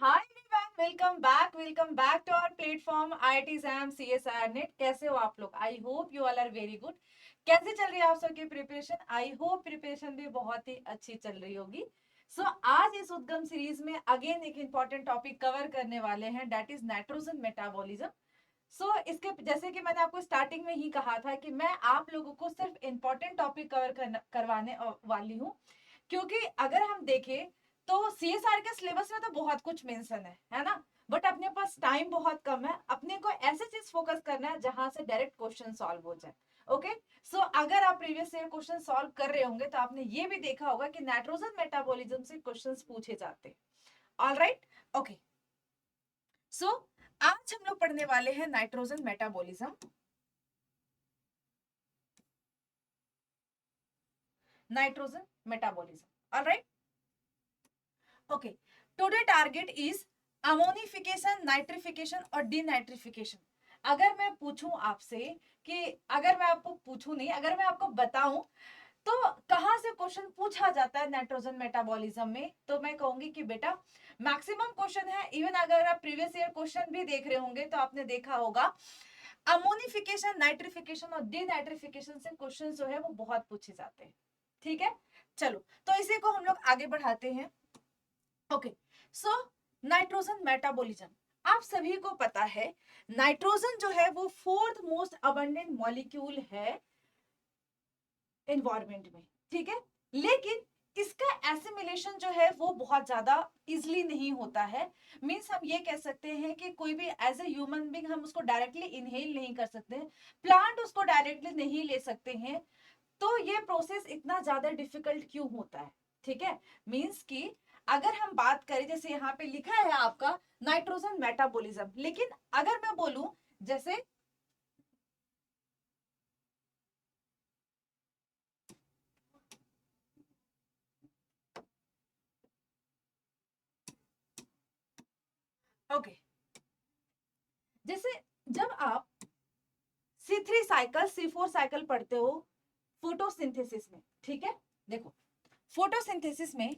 Hi everyone, welcome back to our platform IIT exam CSR net. कैसे हो आप लोग? I hope you all are very good. कैसे चल रही है आप सबकी प्रिपरेशन? आई होप प्रिपरेशन भी बहुत ही अच्छी चल रही होगी। आज इस उद्गम सीरीज में अगेन एक इंपॉर्टेंट टॉपिक कवर करने वाले हैं, दैट इज नाइट्रोजन मेटाबॉलिज्म। इसके जैसे कि मैंने आपको स्टार्टिंग में ही कहा था कि मैं आप लोगों को सिर्फ इंपॉर्टेंट टॉपिक कवर करवाने वाली हूँ, क्योंकि अगर हम देखें तो CSR के सिलेबस में तो बहुत कुछ मेंशन है ना। बट अपने पास टाइम बहुत कम है, अपने को ऐसे चीज फोकस करना है जहां से डायरेक्ट क्वेश्चन सॉल्व हो जाए। ओके, अगर आप प्रीवियस ईयर क्वेश्चन सॉल्व कर रहे होंगे तो आपने ये भी देखा होगा कि नाइट्रोजन मेटाबॉलिज्म से क्वेश्चंस पूछे जाते हैं। Alright, okay. सो आज हम लोग पढ़ने वाले हैं nitrogen metabolism. Nitrogen metabolism, alright, okay. Today target is ammonification, nitrification और डीनाइट्रिफिकेशन। अगर मैं पूछूं आपसे कि अगर मैं आपको पूछूं नहीं, अगर मैं आपको बताऊं तो कहां से क्वेश्चन पूछा जाता है नाइट्रोजन मेटाबॉलिज्म में, तो मैं कहूंगी कि बेटा मैक्सिमम क्वेश्चन है। इवन अगर आप प्रीवियस ईयर क्वेश्चन भी देख रहे होंगे तो आपने देखा होगा अमोनिफिकेशन, नाइट्रिफिकेशन और डीनाइट्रिफिकेशन से क्वेश्चन जो है वो बहुत पूछे जाते हैं। ठीक है, चलो तो इसी को हम लोग आगे बढ़ाते हैं। ओके, सो नाइट्रोजन मेटाबॉलिज्म, आप सभी को पता है नाइट्रोजन जो है वो फोर्थ मोस्ट अबंडेंट मॉलिक्यूल है एनवायरमेंट में। ठीक है, लेकिन इसका एसिमिलेशन जो है वो बहुत ज्यादा इजिली नहीं होता है। मींस हम ये कह सकते हैं कि कोई भी एज ए ह्यूमन बीइंग हम उसको डायरेक्टली इनहेल नहीं कर सकते, प्लांट उसको डायरेक्टली नहीं ले सकते हैं। तो ये प्रोसेस इतना ज्यादा डिफिकल्ट क्यों होता है? ठीक है, मींस कि अगर हम बात करें, जैसे यहाँ पे लिखा है आपका नाइट्रोजन मेटाबॉलिज्म, लेकिन अगर मैं बोलूं जैसे ओके, जैसे जब आप C3 साइकिल C4 साइकिल पढ़ते हो फोटोसिंथेसिस में, ठीक है, देखो फोटोसिंथेसिस में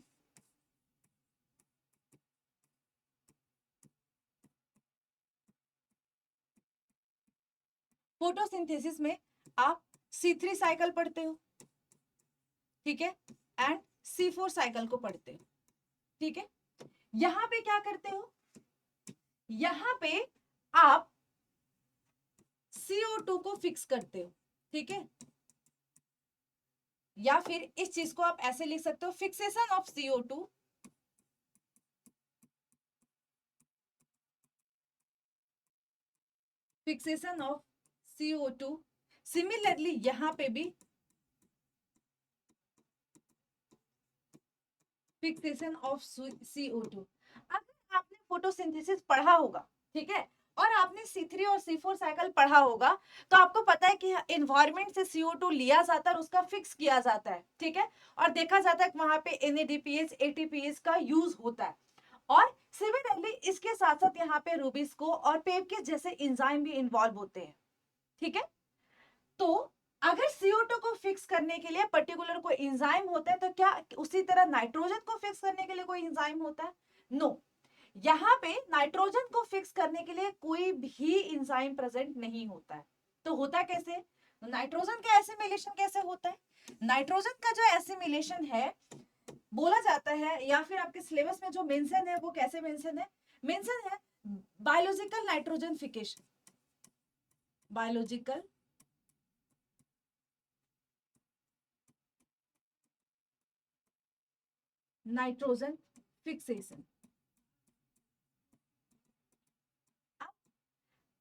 फोटोसिंथेसिस में आप C3 साइकिल पढ़ते हो, ठीक है, एंड C4 साइकिल को पढ़ते हो। ठीक है, यहां पे क्या करते हो, यहां पे आप CO2 को फिक्स करते हो। ठीक है, या फिर इस चीज को आप ऐसे लिख सकते हो, fixation of CO2, fixation of CO2। Similarly यहां पे भी फिक्सेशन ऑफ CO2। अगर आपने फोटोसिंथेसिस पढ़ा होगा, ठीक है, और आपने C3 और C4 साइकिल पढ़ा होगा, तो आपको पता है कि एनवायरमेंट से CO2 लिया जाता है और उसका फिक्स किया जाता है। ठीक है, और देखा जाता है कि वहां पे NADPH ATPase का यूज होता है। और सिमिलरली इसके साथ साथ यहाँ पे रूबिस्को और पेपकेस जैसे एंजाइम भी इन्वॉल्व होते हैं। ठीक है, तो अगर CO2 को फिक्स करने के लिए पर्टिकुलर कोई एंजाइम होता है, तो क्या उसी तरह नाइट्रोजन को फिक्स करने के लिए कोई एंजाइम होता है? नो, यहाँ पे नाइट्रोजन को फिक्स करने के लिए कोई भी एंजाइम प्रेजेंट नहीं होता है। तो होता कैसे? नाइट्रोजन का एसिमिलेशन कैसे होता है? नाइट्रोजन का जो एसिमिलेशन है, बोला जाता है, या फिर आपके सिलेबस में जो मेंशन है वो कैसे मेंशन है? मेंशन है biological nitrogen fixation, biological nitrogen fixation.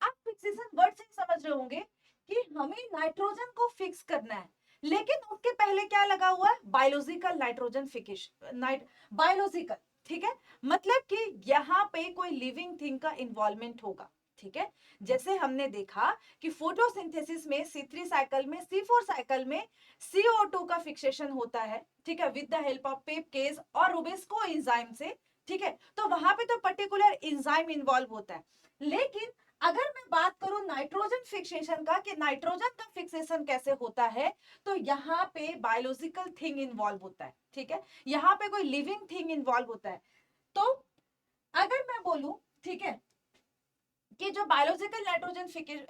आप फिक्सेशन वर्ड से समझ रहे होंगे कि हमें नाइट्रोजन को फिक्स करना है, लेकिन उसके पहले क्या लगा हुआ है? Biological nitrogen fixation, biological. ठीक है, मतलब कि यहाँ पे कोई लिविंग थिंग का इन्वॉल्वमेंट होगा। ठीक है, जैसे हमने देखा कि फोटोसिंथेसिस में C3 साइकिल में C4 साइकिल में CO2 का फिक्सेशन होता है, ठीक है, विद द हेल्प ऑफ पेपकेस और रूबिस्को एंजाइम से। ठीक है, तो वहां पे तो पर्टिकुलर एंजाइम इन्वॉल्व होता है। लेकिन अगर मैं बात करूं नाइट्रोजन फिक्सेशन का, कि नाइट्रोजन का फिक्सेशन कैसे होता है, तो यहाँ पे बायोलॉजिकल थिंग इन्वॉल्व होता है। ठीक है, यहाँ पे कोई लिविंग थिंग इन्वॉल्व होता है। तो अगर मैं बोलूं, ठीक है, कि जो बायोलॉजिकल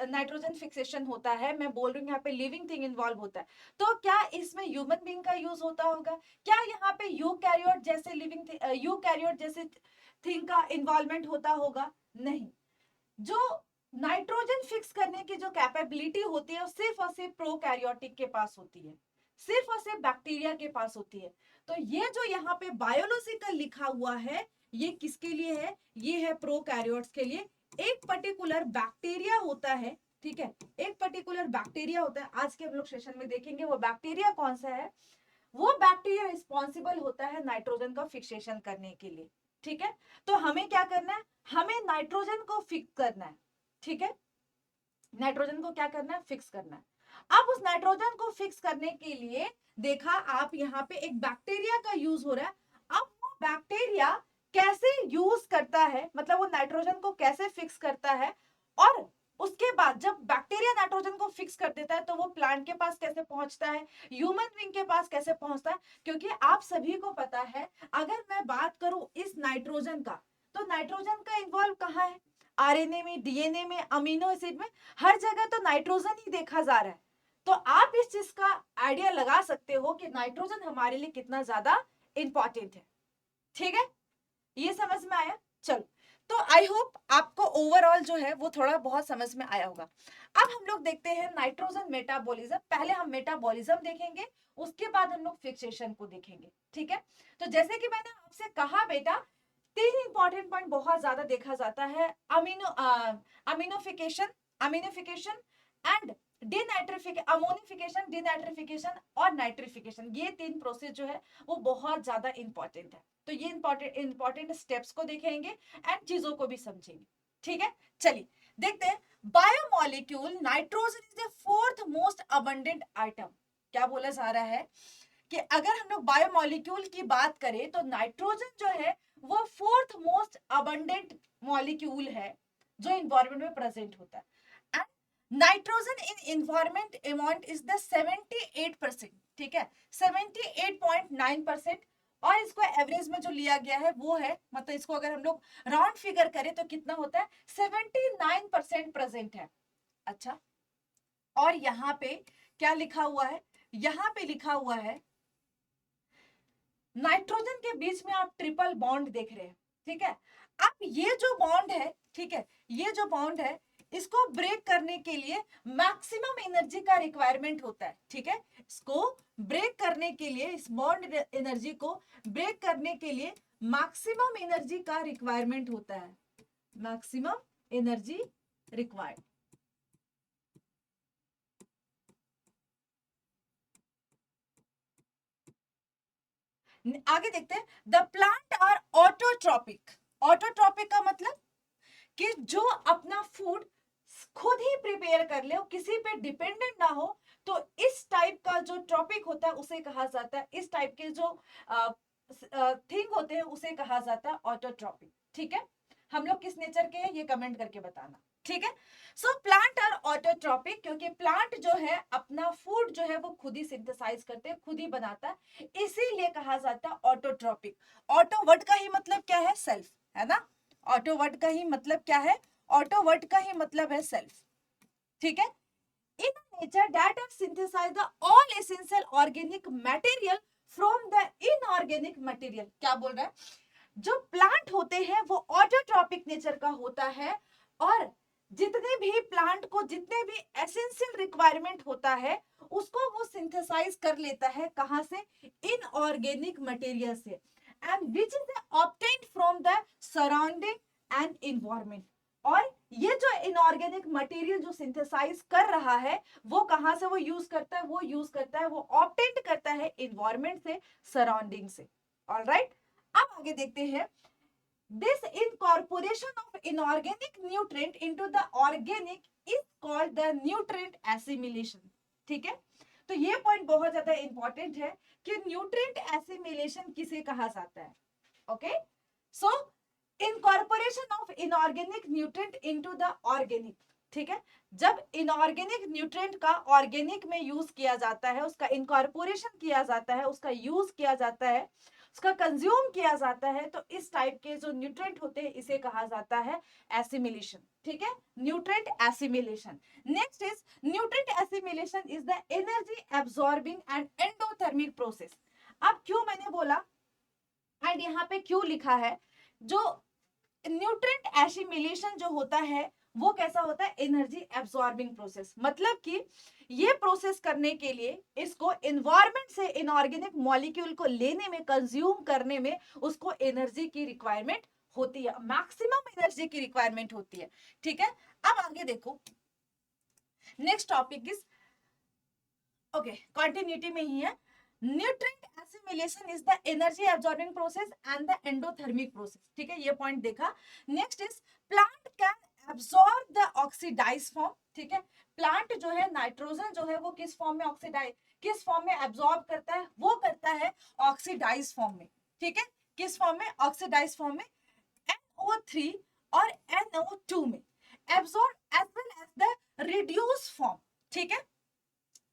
नाइट्रोजन फिक्सेशन होता है, मैं बोल रही हूँ यहाँ पे लिविंग थिंग इन्वॉल्व होता है, तो क्या इसमें ह्यूमन बीइंग का यूज होता होगा? क्या यहाँ पे यूकैरियोट जैसे यूकैरियोट जैसे थिंग का इन्वॉल्वमेंट होता होगा? नहीं। जो नाइट्रोजन फिक्स करने की जो कैपेबिलिटी होती है वो सिर्फ और सिर्फ प्रोकैरियोटिक के पास होती है, सिर्फ और सिर्फ बैक्टीरिया के पास होती है। तो ये जो यहाँ पे बायोलॉजिकल लिखा हुआ है, ये किसके लिए है? ये है प्रोकैरियोट्स के लिए। एक पर्टिकुलर बैक्टीरिया होता है, ठीक है, एक पर्टिकुलर बैक्टीरिया होता है, आज के हम लोग सेशन में देखेंगे वो बैक्टीरिया कौन सा है। वो बैक्टीरिया रिस्पॉन्सिबल होता है नाइट्रोजन का फिक्सेशन करने के लिए, ठीक है। तो हमें क्या करना है? हमें नाइट्रोजन को फिक्स करना है, ठीक है, नाइट्रोजन को क्या करना है? फिक्स करना है। अब उस नाइट्रोजन को फिक्स करने के लिए देखा आप यहाँ पे एक बैक्टीरिया का यूज हो रहा है। अब वो बैक्टीरिया कैसे यूज करता है, मतलब वो नाइट्रोजन को कैसे फिक्स करता है, और उसके बाद जब बैक्टीरिया नाइट्रोजन को फिक्स कर देता है तो वो प्लांट के पास कैसे पहुंचता है, ह्यूमन बीइंग के पास कैसे पहुंचता है। क्योंकि आप सभी को पता है, अगर मैं बात करूं इस नाइट्रोजन का, तो नाइट्रोजन का इन्वॉल्व कहाँ है? आरएनए में, डीएनए में, अमीनो एसिड में, हर जगह तो नाइट्रोजन ही देखा जा रहा है। तो आप इस चीज का आइडिया लगा सकते हो कि नाइट्रोजन हमारे लिए कितना ज्यादा इंपॉर्टेंट है, ठीक है, ये समझ में आया? चलो, तो आई होप आपको ओवरऑल जो है वो थोड़ा बहुत समझ में आया होगा। अब हम लोग देखते हैं नाइट्रोजन मेटाबॉलिज्म। पहले हम मेटाबॉलिज्म देखेंगे, उसके बाद हम लोग फिक्सेशन को देखेंगे, ठीक है। तो जैसे कि मैंने आपसे कहा बेटा, तीन इंपॉर्टेंट पॉइंट बहुत ज्यादा देखा जाता है, अमीनोफिकेशन एंड अमोनिफिकेशन, डिनाइट्रिफिकेशन और नाइट्रिफिकेशन। ये तीन प्रोसेस जो है वो बहुत ज्यादा इंपॉर्टेंट है। तो ये इंपॉर्टेंट स्टेप्स को देखेंगे एंड चीजों को भी समझेंगे, ठीक है। चलिए देखते हैं, biomolecule nitrogen is the fourth most abundant item. क्या बोला जा रहा है कि अगर हम लोग बायोमोलिक्यूल की बात करें तो नाइट्रोजन जो है वो फोर्थ मोस्ट अबंडेंट मॉलिक्यूल है जो इन्वायरमेंट में प्रेजेंट होता है। And nitrogen in environment amount is the 78%, ठीक है, 78.9%। और इसको एवरेज में जो लिया गया है वो है, मतलब इसको अगर हम लोग राउंड फिगर करें तो कितना होता है? 79% प्रेजेंट है। अच्छा, और यहाँ पे क्या लिखा हुआ है? यहाँ पे लिखा हुआ है नाइट्रोजन के बीच में आप ट्रिपल बॉन्ड देख रहे हैं, ठीक है। अब ये जो बॉन्ड है, ठीक है, ये जो बॉन्ड है, इसको ब्रेक करने के लिए मैक्सिमम एनर्जी का रिक्वायरमेंट होता है, ठीक है। इसको ब्रेक करने के लिए, इस बॉन्ड एनर्जी को ब्रेक करने के लिए मैक्सिमम एनर्जी का रिक्वायरमेंट होता है, मैक्सिमम एनर्जी रिक्वायर्ड। आगे देखते हैं, the plant are autotrophic. Autotrophic का मतलब कि जो अपना फूड खुद ही प्रिपेयर कर ले, किसी पे डिपेंडेंट ना हो। तो इस टाइप का जो ट्रॉपिक होता है उसे कहा जाता है, इस टाइप के जो थिंग होते हैं उसे कहा जाता है ऑटोट्रॉपिक, ठीक है। हम लोग किस नेचर के हैं ये कमेंट करके बताना, ठीक है। सो प्लांट आर ऑटोट्रॉपिक क्योंकि प्लांट जो है अपना फूड जो है वो खुद ही सिंथेसाइज करते हैं, खुद ही बनाता है, इसीलिए कहा जाता है ऑटोट्रॉपिक। ऑटो वर्ड का ही मतलब क्या है? सेल्फ, है ना। ऑटो वर्ड का ही मतलब क्या है? ऑटो वर्ड का ही मतलब है सेल्फ, ठीक है। In nature that have synthesized the all essential organic material from the inorganic material. क्या बोल रहा है? जो प्लांट होते हैं वो ऑटोट्रॉपिक नेचर का होता है, और जितने भी प्लांट को जितने भी एसेंशियल रिक्वायरमेंट होता है उसको वो सिंथेसाइज कर लेता है, कहां से? इनऑर्गेनिक मटेरियल से, and which is obtained from the surrounding and environment. और ये जो इनऑर्गेनिक मटेरियल जो सिंथेसाइज कर रहा है वो कहां से वो यूज करता है? वो यूज करता है, वो ऑब्टेन्ड करता है इन्वायरमेंट से, सराउंडिंग से। ऑलराइट, अब आगे देखते हैं, this incorporation of inorganic nutrient into the organic is called the nutrient assimilation, ठीक है। तो ये पॉइंट बहुत ज्यादा इंपॉर्टेंट है कि न्यूट्रिएंट एसिमिलेशन किसे कहा जाता है। Okay, so incorporation of inorganic nutrient into the organic, ठीक है। जब इनऑर्गेनिक न्यूट्रिएंट का ऑर्गेनिक में यूज किया जाता है, उसका इनकॉर्पोरेशन किया जाता है, उसका यूज किया जाता है, उसका कंज्यूम किया जाता है, तो इस टाइप के जो न्यूट्रिएंट होते हैं इसे कहा जाता है एसिमिलेशन। ठीक है, nutrient assimilation. Next is nutrient assimilation is the energy absorbing and endothermic process. अब क्यों मैंने बोला एंड यहाँ पे क्यों लिखा है, जो न्यूट्रिएंट एसिमिलेशन जो होता है वो कैसा होता है, एनर्जी एब्सॉर्बिंग प्रोसेस। मतलब कि ये प्रोसेस करने के लिए इसको एनवायरमेंट से इनऑर्गेनिक मॉलिक्यूल को लेने में, कंज्यूम करने में उसको एनर्जी की रिक्वायरमेंट होती है, मैक्सिमम एनर्जी की रिक्वायरमेंट होती है। ठीक है, अब आगे देखो, next topic is okay, continuity में ही है। Nutrient assimilation is the energy absorbing process and the endothermic process. ठीक है, ये पॉइंट देखा। Next is plant can absorb the oxidize form. ठीक है, प्लांट जो है नाइट्रोजन जो है वो किस फॉर्म में ऑक्सीडाइज, किस फॉर्म में एब्सॉर्ब करता है, वो करता है ऑक्सीडाइज फॉर्म में। ठीक है, किस फॉर्म में, ऑक्सीडाइज फॉर्म में, NO3 और NO2 में, absorb as well as the reduce form. ठीक है,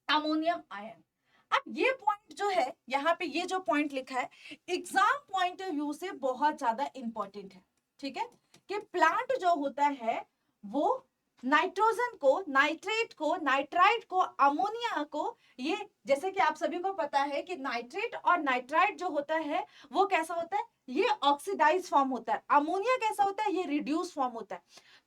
अमोनियम आयन। अब ये पॉइंट जो है यहाँ पे, ये जो पॉइंट लिखा है एग्जाम पॉइंट ऑफ व्यू से बहुत ज्यादा इंपॉर्टेंट है। ठीक है, कि प्लांट जो होता है वो नाइट्रोजन को, नाइट्रेट को, नाइट्राइट को, अमोनिया को, ये जैसे कि आप सभी को पता है कि नाइट्रेट और नाइट्राइट जो होता है वो कैसा होता है, ये ऑक्सीडाइज फॉर्म होता है। अमोनिया कैसा होता है, ये रिड्यूस फॉर्म होता है।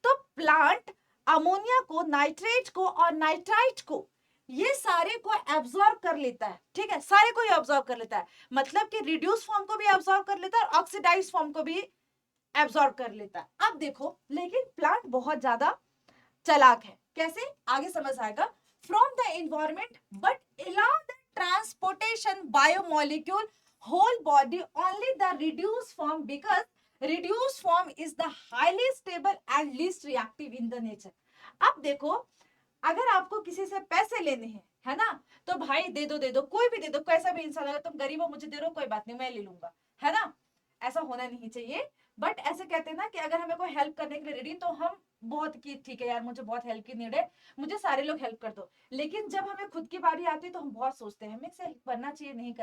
तो प्लांट अमोनिया को, नाइट्रेट को और नाइट्राइट को, ये सारे को एब्सॉर्ब कर लेता है। ठीक है, सारे को ही एब्सॉर्ब कर लेता है, मतलब कि रिड्यूस फॉर्म को भी एब्सॉर्ब कर लेता है और ऑक्सीडाइज फॉर्म को भी एब्सॉर्ब कर लेता है। अब देखो, लेकिन प्लांट बहुत ज्यादा चालाक है। कैसे, आगे समझ आएगा। From the environment but allow the transportation biomolecule whole body only the reduce form, because reduce form is the highly stable and least reactive in the nature. अब देखो, अगर आपको किसी से पैसे लेने हैं, है ना, तो भाई दे दो, दे दो, कोई भी दे दो, कैसा भी इंसान, अगर तुम गरीब हो मुझे दे दो, कोई बात नहीं मैं ले लूंगा, है ना, ऐसा होना नहीं चाहिए। बट ऐसे कहते हैं ना कि अगर हमें कोई हेल्प करने के लिए रेडी, तो हम बहुत की ठीक है यार, मुझे बहुत हेल्प की नीड है, मुझे सारे लोग हेल्प कर दो। लेकिन जब हमें खुद की बारी आती है तो हम बहुत सोचते हैं हमें से हेल्प करना चाहिए, नहीं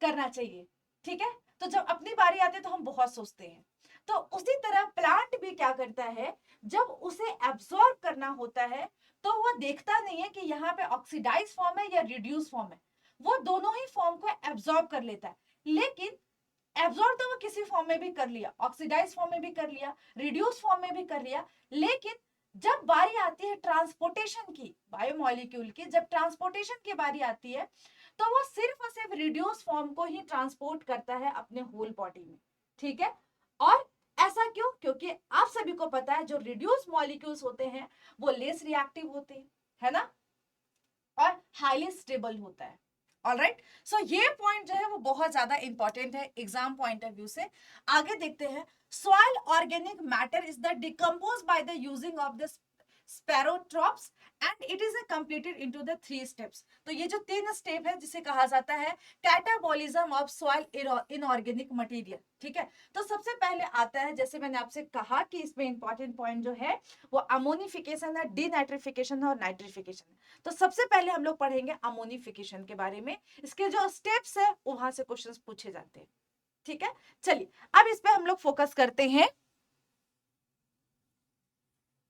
करना चाहिए। ठीक है, तो जब अपनी बारी आती है तो हम बहुत सोचते हैं। तो उसी तरह प्लांट भी क्या करता है, जब उसे एब्सॉर्ब करना होता है तो वो देखता नहीं है कि यहाँ पे ऑक्सीडाइज फॉर्म है या रिड्यूस फॉर्म है, वो दोनों ही फॉर्म को एब्सॉर्ब कर लेता है। लेकिन एब्सॉर्ब तो वो किसी फॉर्म में भी कर लिया, ऑक्सीडाइज फॉर्म में भी कर लिया, रिड्यूस फॉर्म में भी कर लिया, लेकिन जब बारी आती है ट्रांसपोर्टेशन की, बायोमोलिक्यूल की जब ट्रांसपोर्टेशन की बारी आती है, तो वो सिर्फ और सिर्फ रिड्यूस फॉर्म को ही ट्रांसपोर्ट करता है अपने होल बॉडी में। ठीक है, और ऐसा क्यों, क्योंकि आप सभी को पता है जो रिड्यूस मॉलिक्यूल्स होते हैं वो लेस रिएक्टिव होते हैं, है ना, और हाईली स्टेबल होता है। ऑलराइट, सो ये पॉइंट जो है वो बहुत ज्यादा इंपॉर्टेंट है एग्जाम पॉइंट ऑफ व्यू से। आगे देखते हैं, soil organic matter is the decompose by the using of the saprotrophs and it is completed into the 3 steps. तो ये जो 3 स्टेप है जिसे कहा जाता है catabolism of soil inorganic material. ठीक है, तो सबसे पहले आता है, जैसे मैंने आपसे कहा कि इसमें इंपॉर्टेंट पॉइंट जो है वो अमोनिफिकेशन है, डीनाइट्रिफिकेशन है और नाइट्रिफिकेशन है। तो सबसे पहले हम लोग पढ़ेंगे अमोनिफिकेशन के बारे में, इसके जो स्टेप्स है वहां से क्वेश्चंस पूछे जाते हैं। ठीक है, चलिए अब इस पे हम लोग फोकस करते हैं।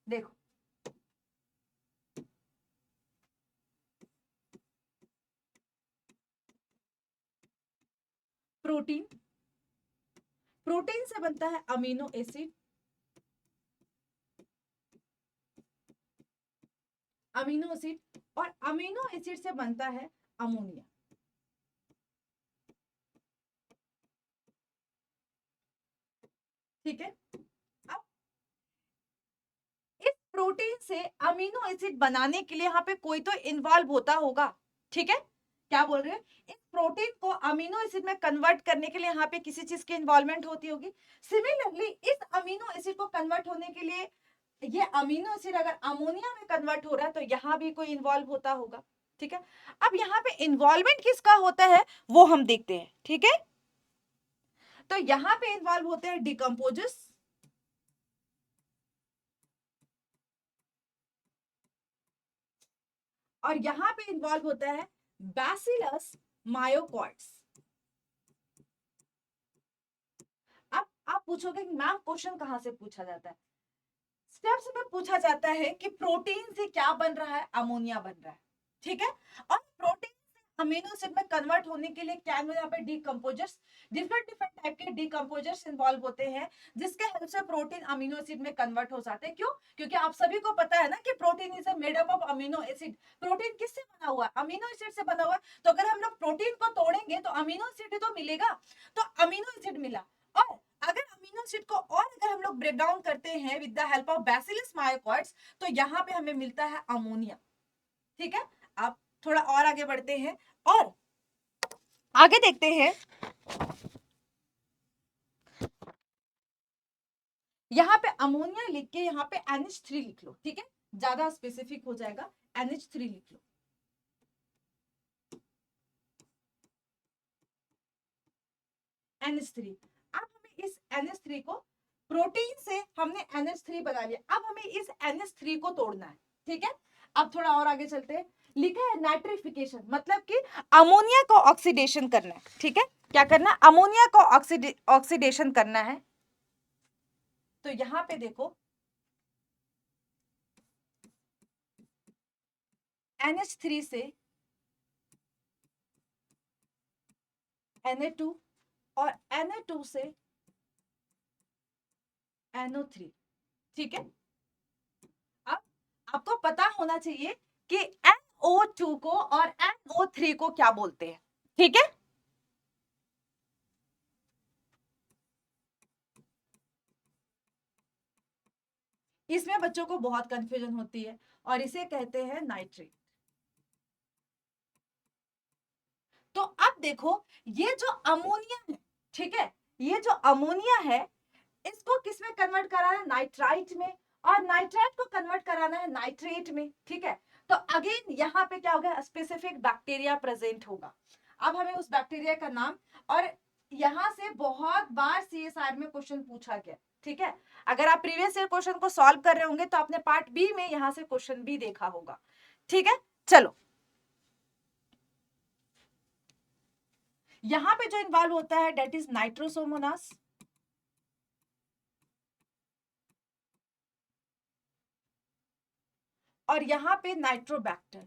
देखो, प्रोटीन, प्रोटीन से बनता है अमीनो एसिड, अमीनो एसिड, और अमीनो एसिड से बनता है अमोनिया। ठीक है, अब इस प्रोटीन से अमीनो एसिड बनाने के लिए यहाँ पे कोई तो इन्वॉल्व होता होगा। ठीक है, क्या बोल रहे हैं, इस प्रोटीन को अमीनो एसिड में कन्वर्ट करने के लिए यहाँ पे किसी चीज की इन्वॉल्वमेंट होती होगी। सिमिलरली इस अमीनो एसिड को कन्वर्ट होने के लिए, ये अमीनो एसिड अगर अमोनिया में कन्वर्ट हो रहा है तो यहाँ भी कोई इन्वॉल्व होता होगा। ठीक है, अब यहाँ पे इन्वॉल्वमेंट किसका होता है वो हम देखते हैं। ठीक है, तो यहाँ पे इन्वॉल्व होते हैं डिकम्पोजर्स, और यहां पे इन्वॉल्व होता है बैसिलस मायोकॉर्ड्स। पूछोगे कि मैम क्वेश्चन कहाँ से पूछा जाता है, स्टेप्स में पूछा जाता है कि प्रोटीन से क्या बन रहा है, अमोनिया बन रहा है, ठीक है। और प्रोटीन अमीनो एसिड में कन्वर्ट होने के लिए क्या यहाँ पे डीकंपोजर्स, डिफरेंट डिफरेंट टाइप के डीकंपोजर्स इन्वॉल्व होते हैं, जिसके हेल्प से प्रोटीन अमीनो एसिड में कन्वर्ट हो जाते हैं। क्यों? क्योंकि आप सभी को पता है ना कि protein is made up of amino acid. Protein किससे बना हुआ है? अमीनो एसिड से बना हुआ है। तो अगर हम लोग प्रोटीन को तोड़ेंगे तो अमीनो एसिड ही तो मिलेगा, तो अमीनो एसिड मिला। और अगर अमीनो एसिड को और अगर हम लोग ब्रेक डाउन करते हैं with the help of bacillus mycoides, तो यहाँ पे हमें मिलता है अमोनिया, ठीक है। आप थोड़ा और आगे बढ़ते हैं और आगे देखते हैं, यहाँ पे अमोनिया लिख के यहाँ पे NH3 लिख लो, ठीक है, ज्यादा स्पेसिफिक हो जाएगा, NH3 लिख लो। NH3, अब हमें इस NH3 को, प्रोटीन से हमने NH3 बना लिया, अब हमें इस NH3 को तोड़ना है, ठीक है। अब थोड़ा और आगे चलते हैं, लिखा है नाइट्रिफिकेशन, मतलब कि अमोनिया को ऑक्सीडेशन करना है, ठीक है। क्या करना है? अमोनिया को ऑक्सीडेशन करना है। तो यहां पे देखो NH3 से Na2 और Na2 से NO3, ठीक है। अब आपको पता होना चाहिए कि NO2 को और NO3 को क्या बोलते हैं, ठीक है। इसमें बच्चों को बहुत कंफ्यूजन होती है और इसे कहते हैं नाइट्रेट। तो अब देखो, ये जो अमोनिया है, ठीक है, ये जो अमोनिया है इसको किसमें कन्वर्ट कराना है? नाइट्राइट में, और नाइट्राइट को कन्वर्ट कराना है नाइट्रेट में, ठीक है। तो अगेन यहाँ पे क्या होगा? स्पेसिफिक बैक्टीरिया प्रेजेंट होगा। अब हमें उस बैक्टीरिया का नाम, और यहां से बहुत बार CSR में क्वेश्चन पूछा गया, ठीक है। अगर आप प्रीवियस ईयर क्वेश्चन को सॉल्व कर रहे होंगे तो आपने पार्ट बी में यहां से क्वेश्चन भी देखा होगा, ठीक है। चलो, यहां पे जो इन्वॉल्व होता है डेट इज नाइट्रोसोमोनास, और यहां पे नाइट्रोबैक्टर।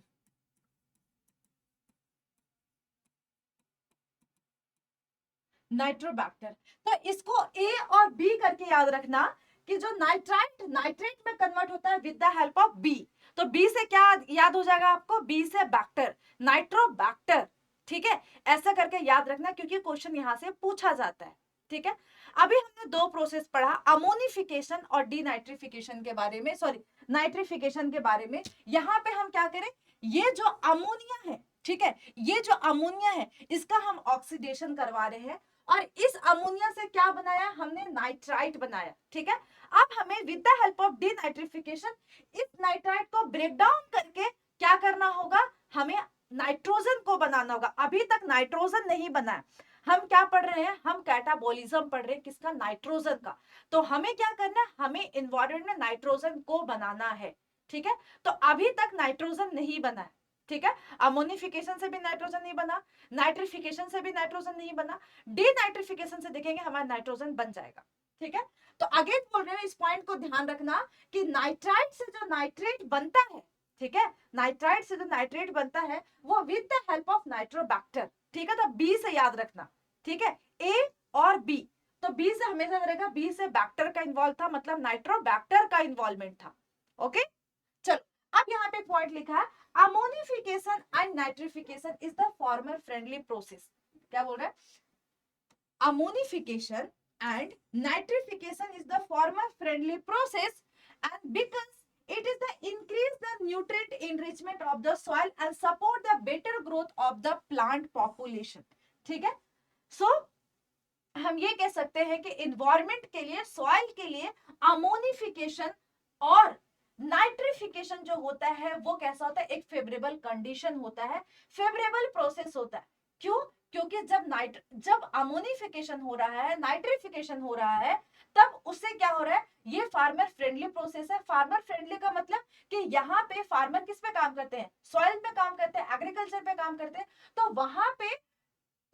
नाइट्रोबैक्टर, तो इसको ए और बी करके याद रखना कि जो नाइट्राइट नाइट्रेट में कन्वर्ट होता है with the help of B. तो बी से क्या याद हो जाएगा आपको? बी से बैक्टर, नाइट्रोबैक्टर, ठीक है। ऐसा करके याद रखना क्योंकि क्वेश्चन यहां से पूछा जाता है, ठीक है। अभी हमने दो प्रोसेस पढ़ा, अमोनिफिकेशन और डीनाइट्रिफिकेशन के बारे में, सॉरी नाइट्रिफिकेशन के बारे में। यहाँ पे हम क्या करें, ये जो अमोनिया है, ठीक है, ये जो अमोनिया है इसका हम ऑक्सीडेशन करवा रहे हैं, और इस अमोनिया से क्या बनाया? हमने नाइट्राइट बनाया, ठीक है। अब हमें with the help of denitrification इस नाइट्राइट को ब्रेक डाउन करके क्या करना होगा? हमें नाइट्रोजन को बनाना होगा। अभी तक नाइट्रोजन नहीं बना है, हम क्या पढ़ रहे हैं? हम कैटाबोलिज्म पढ़ रहे हैं, किसका? नाइट्रोजन का। तो हमें क्या करना है? हमें एनवायरनमेंट में नाइट्रोजन को बनाना है, ठीक है। तो अभी तक नाइट्रोजन नहीं बना है, ठीक है। अमोनिफिकेशन से भी नाइट्रोजन नहीं बना, नाइट्रिफिकेशन से भी नाइट्रोजन नहीं बना, डीनाइट्रिफिकेशन से देखेंगे हमारा नाइट्रोजन बन जाएगा, ठीक है। तो अगेन बोल रहे हैं, इस पॉइंट को ध्यान रखना कि नाइट्राइट से जो नाइट्रेट बनता है, ठीक है, नाइट्राइट से जो नाइट्रेट बनता है वो with the help of Nitrobacter, ठीक है। तो बी से याद रखना, ठीक है, ए और बी। तो बी से हमेशा रहेगा, बी से बैक्टर का इन्वॉल्व था, मतलब नाइट्रोबैक्टर का इन्वॉल्वमेंट था, ओके। चलो, अब यहाँ पे पॉइंट लिखा है, ammonification and nitrification is the farmer friendly process. क्या बोल रहा है? Ammonification and nitrification is the farmer friendly process, and because it is the increase the nutrient enrichment of the soil and support the better growth of the plant population, ठीक है। सो हम ये कह सकते हैं कि इन्वायरमेंट के लिए, सॉइल के लिए अमोनिफिकेशन और नाइट्रिफिकेशन जो होता है वो कैसा होता है? एक फेवरेबल कंडीशन होता है, फेवरेबल प्रोसेस होता है। क्यों? क्योंकि जब अमोनिफिकेशन हो रहा है, नाइट्रिफिकेशन हो रहा है, तब उससे क्या हो रहा है? ये फार्मर फ्रेंडली प्रोसेस है। फार्मर फ्रेंडली का मतलब कि यहाँ पे फार्मर किस पे काम करते हैं? सॉइल पे काम करते हैं, एग्रीकल्चर पे काम करते हैं। तो वहां पे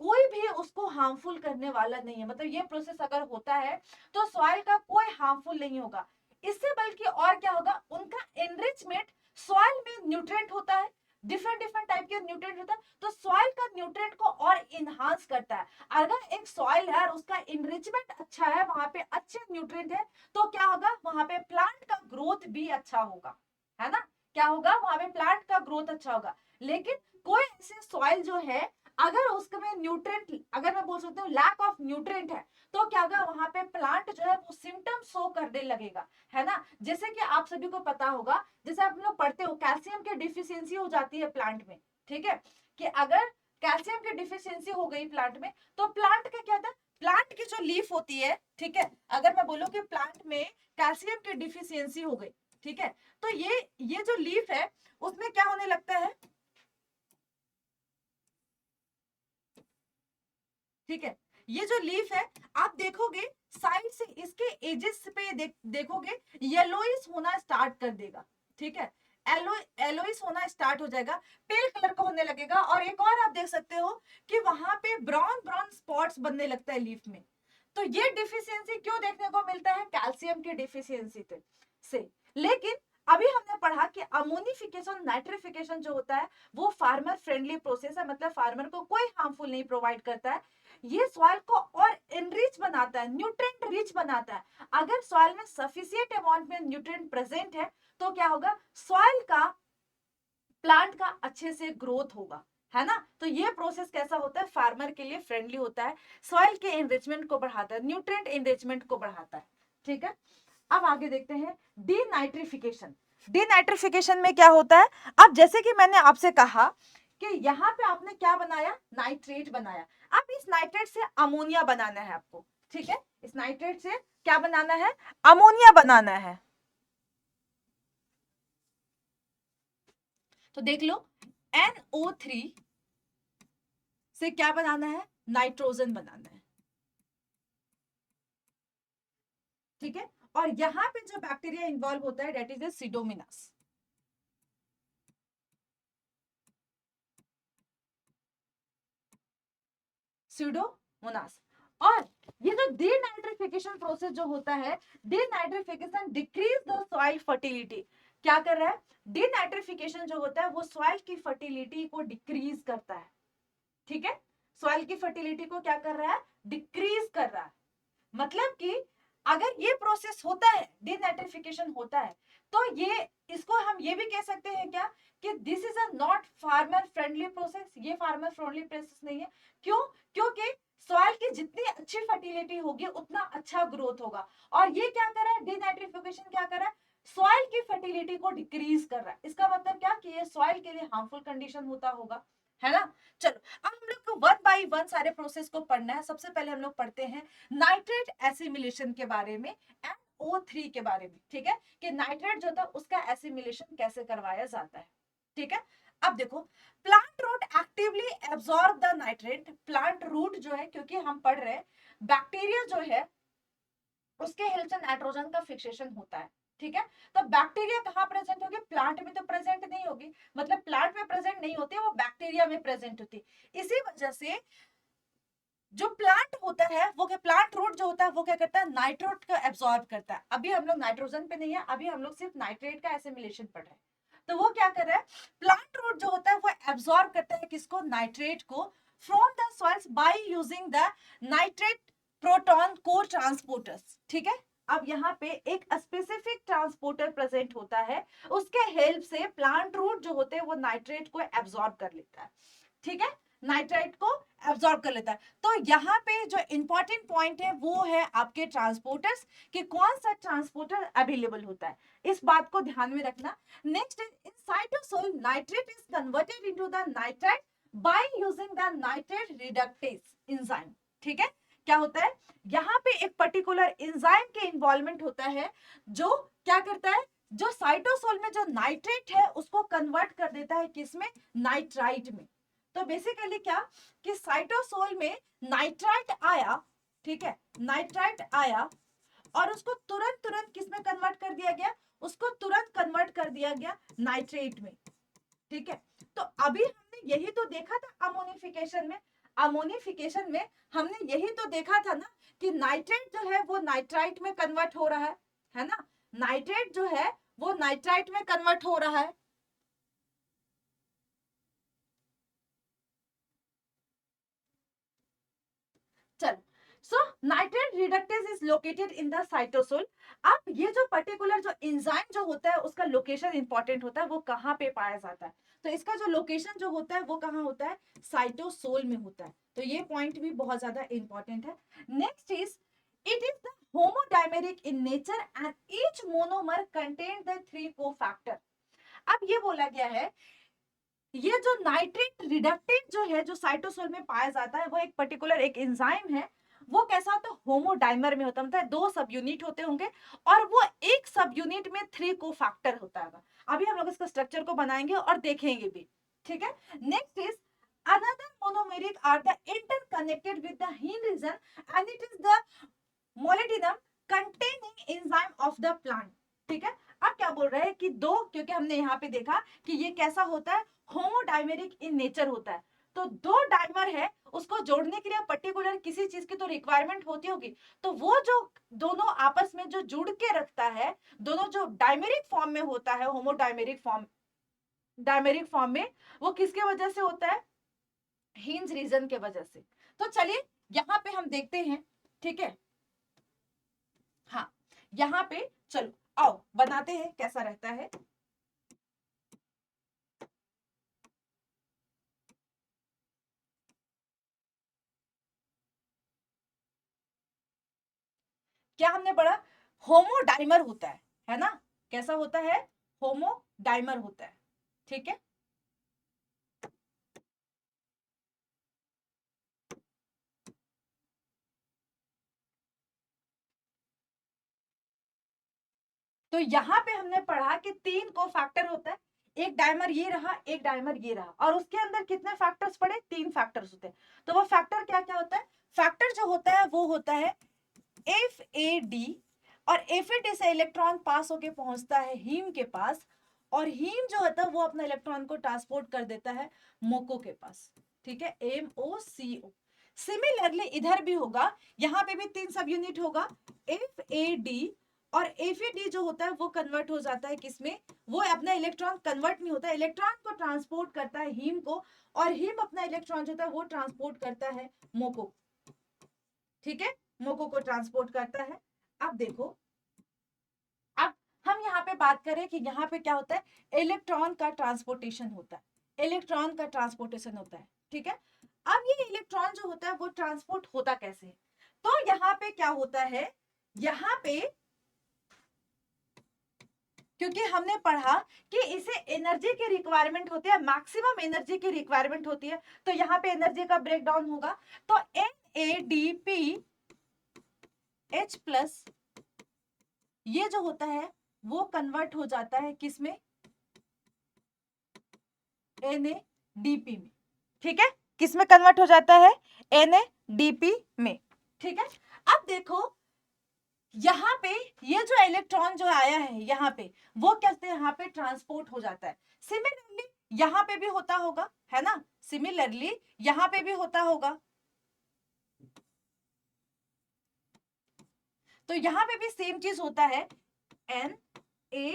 कोई भी उसको हार्मफुल करने वाला नहीं है। मतलब ये प्रोसेस अगर होता है तो सॉइल का कोई हार्मफुल नहीं होगा। इससे बल्कि और क्या होगा, उनका एनरिचमेंट, सॉइल में न्यूट्रिएंट होता है, डिफरेंट डिफरेंट टाइप के न्यूट्रिएंट होता है, तो सॉइल का न्यूट्रिएंट को और इनहांस करता है। अगर एक सॉइल है और उसका इनरिचमेंट अच्छा है, वहां पे अच्छे न्यूट्रिएंट है, तो क्या होगा, वहां पे प्लांट का ग्रोथ भी अच्छा होगा, है ना। क्या होगा, वहां पे प्लांट का ग्रोथ अच्छा होगा। लेकिन कोई ऐसे सॉइल जो है, अगर उसमें न्यूट्रिएंट, अगर मैं बोल सकती हूँ लैक ऑफ न्यूट्रिएंट है, तो क्या होगा, वहां पे प्लांट जो है वो सिम्टम शो करने लगेगा, है ना। जैसे कि आप सभी को पता होगा, जैसे आप लोग पढ़ते हो, कैल्शियम की डिफिशियंसी हो जाती है प्लांट में, ठीक है, कि अगर कैल्शियम की डिफिशियंसी हो गई प्लांट में, तो प्लांट का क्या था, प्लांट की जो लीफ होती है, ठीक है, अगर मैं बोलूं कि प्लांट में कैल्शियम की डिफिशियंसी हो गई, ठीक है, तो ये जो लीफ है उसमें क्या होने लगता है, ठीक है, ये जो लीफ है, आप देखोगे साइड से इसके एजेस पे देखोगे येलोइश होना स्टार्ट कर देगा, ठीक है, येलोइश होना स्टार्ट हो जाएगा, पेल कलर का होने लगेगा। और एक और आप देख सकते हो कि वहां पे ब्राउन ब्राउन स्पॉट्स बनने लगता है लीफ में। तो ये डिफिशियंसी क्यों देखने को मिलता है, कैल्शियम की डिफिशियंसी से। लेकिन अभी हमने पढ़ा कि अमोनिफिकेशन, नाइट्रिफिकेशन जो होता है वो फार्मर फ्रेंडली प्रोसेस है, मतलब फार्मर को कोई हार्मफुल नहीं प्रोवाइड करता है। ये सॉइल को और एनरिच बनाता है, न्यूट्रिएंट रिच बनाता है। अगर सॉइल में सफिशिएंट अमाउंट में न्यूट्रिएंट प्रेजेंट है, तो क्या होगा, सॉइल का, प्लांट का अच्छे से ग्रोथ होगा, है ना। तो ये प्रोसेस कैसा होता है, फार्मर के लिए फ्रेंडली होता है, सॉइल के एनरिचमेंट को बढ़ाता है, न्यूट्रिएंट एनरिचमेंट को बढ़ाता है, ठीक है। अब आगे देखते हैं डीनाइट्रिफिकेशन। डीनाइट्रिफिकेशन में क्या होता है, अब जैसे कि मैंने आपसे कहा कि यहाँ पे आपने क्या बनाया, नाइट्रेट बनाया। अब इस नाइट्रेट से अमोनिया बनाना है आपको, ठीक है, इस नाइट्रेट से क्या बनाना है, अमोनिया बनाना है। तो देख लो, NO3 से क्या बनाना है, नाइट्रोजन बनाना है, ठीक है। और यहां पे जो बैक्टीरिया इन्वॉल्व होता है डेट इज ए सीडोमिनास, सीडोमोनास। और ये जो डीनाइट्रिफिकेशन प्रोसेस जो होता है, denitrification decrease the soil fertility. क्या कर रहा है, डीनाइट्रिफिकेशन जो होता है वो सॉइल की फर्टिलिटी को डिक्रीज करता है, ठीक है, सॉइल की फर्टिलिटी को क्या कर रहा है, डिक्रीज कर रहा है। मतलब कि अगर ये प्रोसेस होता है, डीनाइट्रिफिकेशन होता है, तो ये, इसको हम ये भी कह सकते हैं क्या, कि this is a not farmer friendly process, ये फार्मर फ्रेंडली प्रोसेस नहीं है। क्यों, क्योंकि सॉइल की जितनी अच्छी फर्टिलिटी होगी उतना अच्छा ग्रोथ होगा। और ये क्या कर रहा है, डीनाइट्रिफिकेशन क्या कर रहा है, सॉइल की फर्टिलिटी को डिक्रीज कर रहा है। इसका मतलब क्या, कि ये सॉइल के लिए हार्मफुल कंडीशन होता होगा, है ना। चलो, अब हम लोग को वन बाय वन सारे प्रोसेस को पढ़ना है। सबसे पहले हम लोग पढ़ते हैं नाइट्रेट एसिमिलेशन के बारे में, NO3 के बारे में, ठीक है, कि नाइट्रेट जो था उसका एसिमिलेशन कैसे करवाया जाता है, ठीक है। अब देखो, plant root actively absorb the nitrate. Plant root जो है, क्योंकि हम पढ़ रहे हैं बैक्टीरिया जो है उसके हेल्प से नाइट्रोजन का फिक्सेशन होता है, ठीक है। तो बैक्टीरिया कहाँ प्रेजेंट होगी, प्लांट में तो प्रेजेंट नहीं होगी, मतलब प्लांट में प्रेजेंट नहीं होती, वो बैक्टीरिया में प्रेजेंट होती। इसी वजह से जो प्लांट होता है, वो क्या, प्लांट रूट जो होता है वो क्या करता है, नाइट्रोट का एब्सॉर्ब करता है। अभी हम लोग नाइट्रोजन पे नहीं है, अभी हम लोग सिर्फ नाइट्रेट का एसिमिलेशन पढ़ रहे हैं। तो वो क्या कर रहा है, प्लांट रूट जो होता है वो एब्सॉर्ब करता है किसको, नाइट्रेट को, from the soils by using the nitrate proton को ट्रांसपोर्टर्स, ठीक है। अब यहाँ पे एक स्पेसिफिक ट्रांसपोर्टर प्रेजेंट होता है, उसके हेल्प से प्लांट रूट जो होते हैं वो नाइट्रेट को एब्सॉर्ब कर लेता है, ठीक है, नाइट्राइट को एब्सॉर्ब कर लेता है। तो यहाँ पे जो इंपॉर्टेंट पॉइंट है वो है आपके ट्रांसपोर्टर्स, कि कौन सा ट्रांसपोर्टर अवेलेबल होता है, इस बात को ध्यान में रखना। Next, in cytosol nitrate is converted into the nitrite by using the nitrate reductase enzyme, ठीक है। क्या होता है, यहाँ पे एक पर्टिकुलर एंजाइम के इन्वॉल्वमेंट होता है, जो क्या करता है, जो साइटोसोल में जो नाइट्रेट है उसको कन्वर्ट कर देता है किसमें, नाइट्राइट में। तो बेसिकली क्या, कि साइटोसोल में नाइट्राइट आया, ठीक है, नाइट्राइट आया, और उसको तुरंत तुरंत किसमें कन्वर्ट कर दिया गया, उसको तुरंत कन्वर्ट कर दिया गया नाइट्रेट में, ठीक है। तो अभी हमने यही तो देखा था अमोनिफिकेशन में। अमोनिफिकेशन में हमने यही तो देखा था ना कि नाइट्रेट जो है वो नाइट्राइट में कन्वर्ट हो रहा है ना, नाइट्रेट जो है वो नाइट्राइट में कन्वर्ट हो रहा है। चलो, so nitrate reductase is located in the cytosol. अब ये जो पर्टिकुलर जो एंजाइम जो होता है उसका लोकेशन इंपॉर्टेंट होता है, वो कहाँ पे पाया जाता है। तो इसका जो लोकेशन जो होता है वो कहाँ होता है, साइटोसोल में होता है। तो ये पॉइंट भी बहुत ज्यादा इंपॉर्टेंट है। Next is it is the homodimeric in nature and each monomer contain the 3 cofactor. अब ये बोला गया है ये जो नाइट्रेट रिडक्टेज जो है जो साइटोसोल में पाया जाता है वो एक पर्टिकुलर एक एंजाइम है, वो कैसा होता है, होमोडाइमर में होता है, मतलब 2 सब यूनिट होते होंगे और वो एक सब यूनिट में 3 कोफैक्टर होता है। अभी हम लोग इसका स्ट्रक्चर को बनाएंगे और देखेंगे भी, ठीक है। Next is another monomeric are the interconnected with the heme region and it is the molybdenum containing enzyme of the plant, ठीक है। अब क्या बोल रहे हैं कि दो, क्योंकि हमने यहाँ पे देखा कि ये कैसा होता है, होमोडाइमेरिक इन नेचर होता है, तो दो डाइमर है उसको जोड़ने के लिए पर्टिकुलर किसी चीज की तो रिक्वायरमेंट होती होगी, तो वो जो दोनों आपस में जो जुड़ के रखता है, दोनों जो डाइमेरिक फॉर्म में होता है, होमोडाइमेरिक फॉर्म, डाइमेरिक फॉर्म में, वो किसके वजह से होता है, हिंज रीजन के वजह से। तो चलिए यहाँ पे हम देखते हैं, ठीक है। हाँ, यहाँ पे चलो आओ बनाते हैं कैसा रहता है। क्या हमने पढ़ा, होमोडाइमर होता है ना, कैसा होता है, होमोडाइमर होता है, ठीक है। तो यहाँ पे हमने पढ़ा कि 3 कोफैक्टर होता है, एक डाइमर ये रहा, एक डाइमर ये रहा, और उसके अंदर कितने फैक्टर्स पड़े, 3 फैक्टर्स होते हैं। तो वो फैक्टर क्या क्या होता है, फैक्टर जो होता है वो होता है FAD, और FAD से इलेक्ट्रॉन पास होके पहुंचता है हीम के पास, और हीम जो होता है वो अपना इलेक्ट्रॉन को ट्रांसपोर्ट कर देता है मोको के पास, ठीक है, MOCO। सिमिलरली इधर भी होगा, यहाँ पे भी 3 सब यूनिट होगा, FAD, और FAD जो होता है वो कन्वर्ट हो जाता है किसमें, वो अपना इलेक्ट्रॉन कन्वर्ट नहीं होता है, इलेक्ट्रॉन को ट्रांसपोर्ट करता है हीम को, और हीम अपना इलेक्ट्रॉन जो होता है वो ट्रांसपोर्ट करता है मोको, ठीक है, मोको को ट्रांसपोर्ट करता है। अब देखो, अब हम यहाँ पे बात करें कि यहाँ पे क्या होता है, इलेक्ट्रॉन का ट्रांसपोर्टेशन होता है, इलेक्ट्रॉन का ट्रांसपोर्टेशन होता है, ठीक है। अब ये इलेक्ट्रॉन जो होता है वो ट्रांसपोर्ट होता कैसे है, तो यहाँ पे क्या होता है, यहाँ पे क्योंकि हमने पढ़ा कि इसे एनर्जी की रिक्वायरमेंट होती है, मैक्सिमम एनर्जी की रिक्वायरमेंट होती है, तो यहाँ पे एनर्जी का ब्रेक डाउन होगा, तो NADPH प्लस ये जो होता है वो कन्वर्ट हो जाता है किसमें, NADP में, ठीक है, किसमें कन्वर्ट हो जाता है, NADP में, ठीक है। अब देखो यहाँ पे ये जो इलेक्ट्रॉन जो आया है यहाँ पे, वो कैसे यहाँ पे ट्रांसपोर्ट हो जाता है, सिमिलरली यहाँ पे भी होता होगा, है ना, सिमिलरली यहाँ पे भी होता होगा, तो यहाँ पे भी सेम चीज होता है, NADPH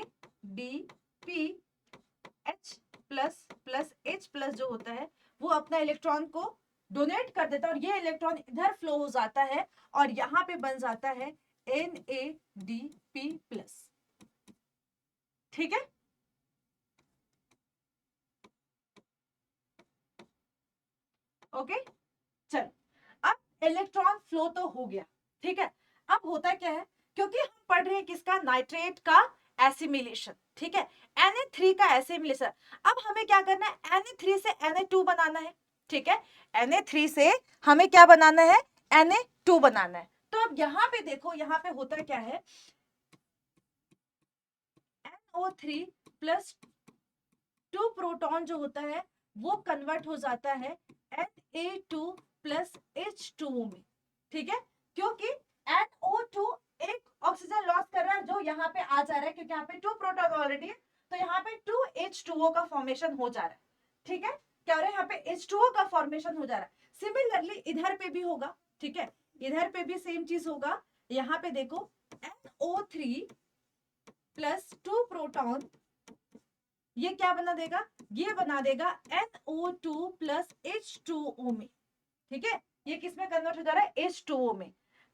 plus plus H plus जो होता है वो अपना इलेक्ट्रॉन को डोनेट कर देता है, और ये इलेक्ट्रॉन इधर फ्लो हो जाता है और यहाँ पे बन जाता है NADP प्लस, ठीक है। ओके, चल, अब इलेक्ट्रॉन फ्लो तो हो गया, ठीक है। अब होता क्या है, क्योंकि हम पढ़ रहे हैं किसका, नाइट्रेट का एसिमिलेशन, ठीक है, Na3 का एसिमिलेशन। अब हमें क्या करना है, Na3 से Na2 बनाना है, ठीक है, Na3 से हमें क्या बनाना है, Na2 बनाना है। तो अब यहाँ पे देखो, यहाँ पे होता क्या है, NO3 प्लस 2 प्रोटॉन जो होता है वो कन्वर्ट हो जाता है Na2 प्लस H2O में, ठीक है, क्योंकि NO2 एक ऑक्सीजन लॉस कर रहा है जो यहाँ पे आ जा रहा है, क्योंकि यहाँ पे 2 प्रोटॉन ऑलरेडी है, तो यहाँ पे 2H2O का फॉर्मेशन हो जा रहा है, ठीक है, क्या हो रहा है, यहाँ पे H2O का फॉर्मेशन हो जा रहा है। सिमिलरली इधर पे भी होगा, ठीक है, इधर पे भी सेम चीज होगा। यहाँ पे देखो NO3 प्लस 2 प्रोटॉन, ये क्या बना देगा, ये बना देगा NO2 प्लस H2O में, ठीक है, ये किस में कन्वर्ट हो जा रहा है, H2O में।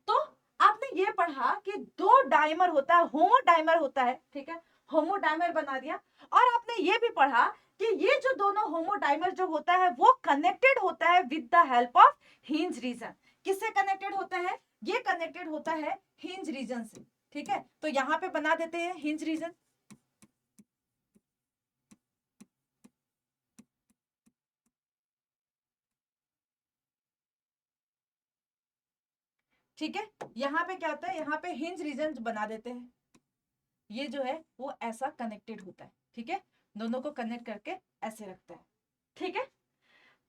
तो आपने ये पढ़ा कि दो डाइमर होता है, होमोडाइमर होता है, ठीक है, होमोडाइमर बना दिया। और आपने ये भी पढ़ा कि ये जो दोनों होमोडाइमर जो होता है वो कनेक्टेड होता है with the help of hinge region. किससे कनेक्टेड होता है, ये कनेक्टेड होता है हिंज रीजन से, ठीक है। तो यहाँ पे बना देते हैं हिंज रीजन, ठीक है। यहाँ पे क्या होता है, यहाँ पे हिंज रीजन बना देते हैं, ये जो है वो ऐसा कनेक्टेड होता है, ठीक है, दोनों को कनेक्ट करके ऐसे रखता है, ठीक है।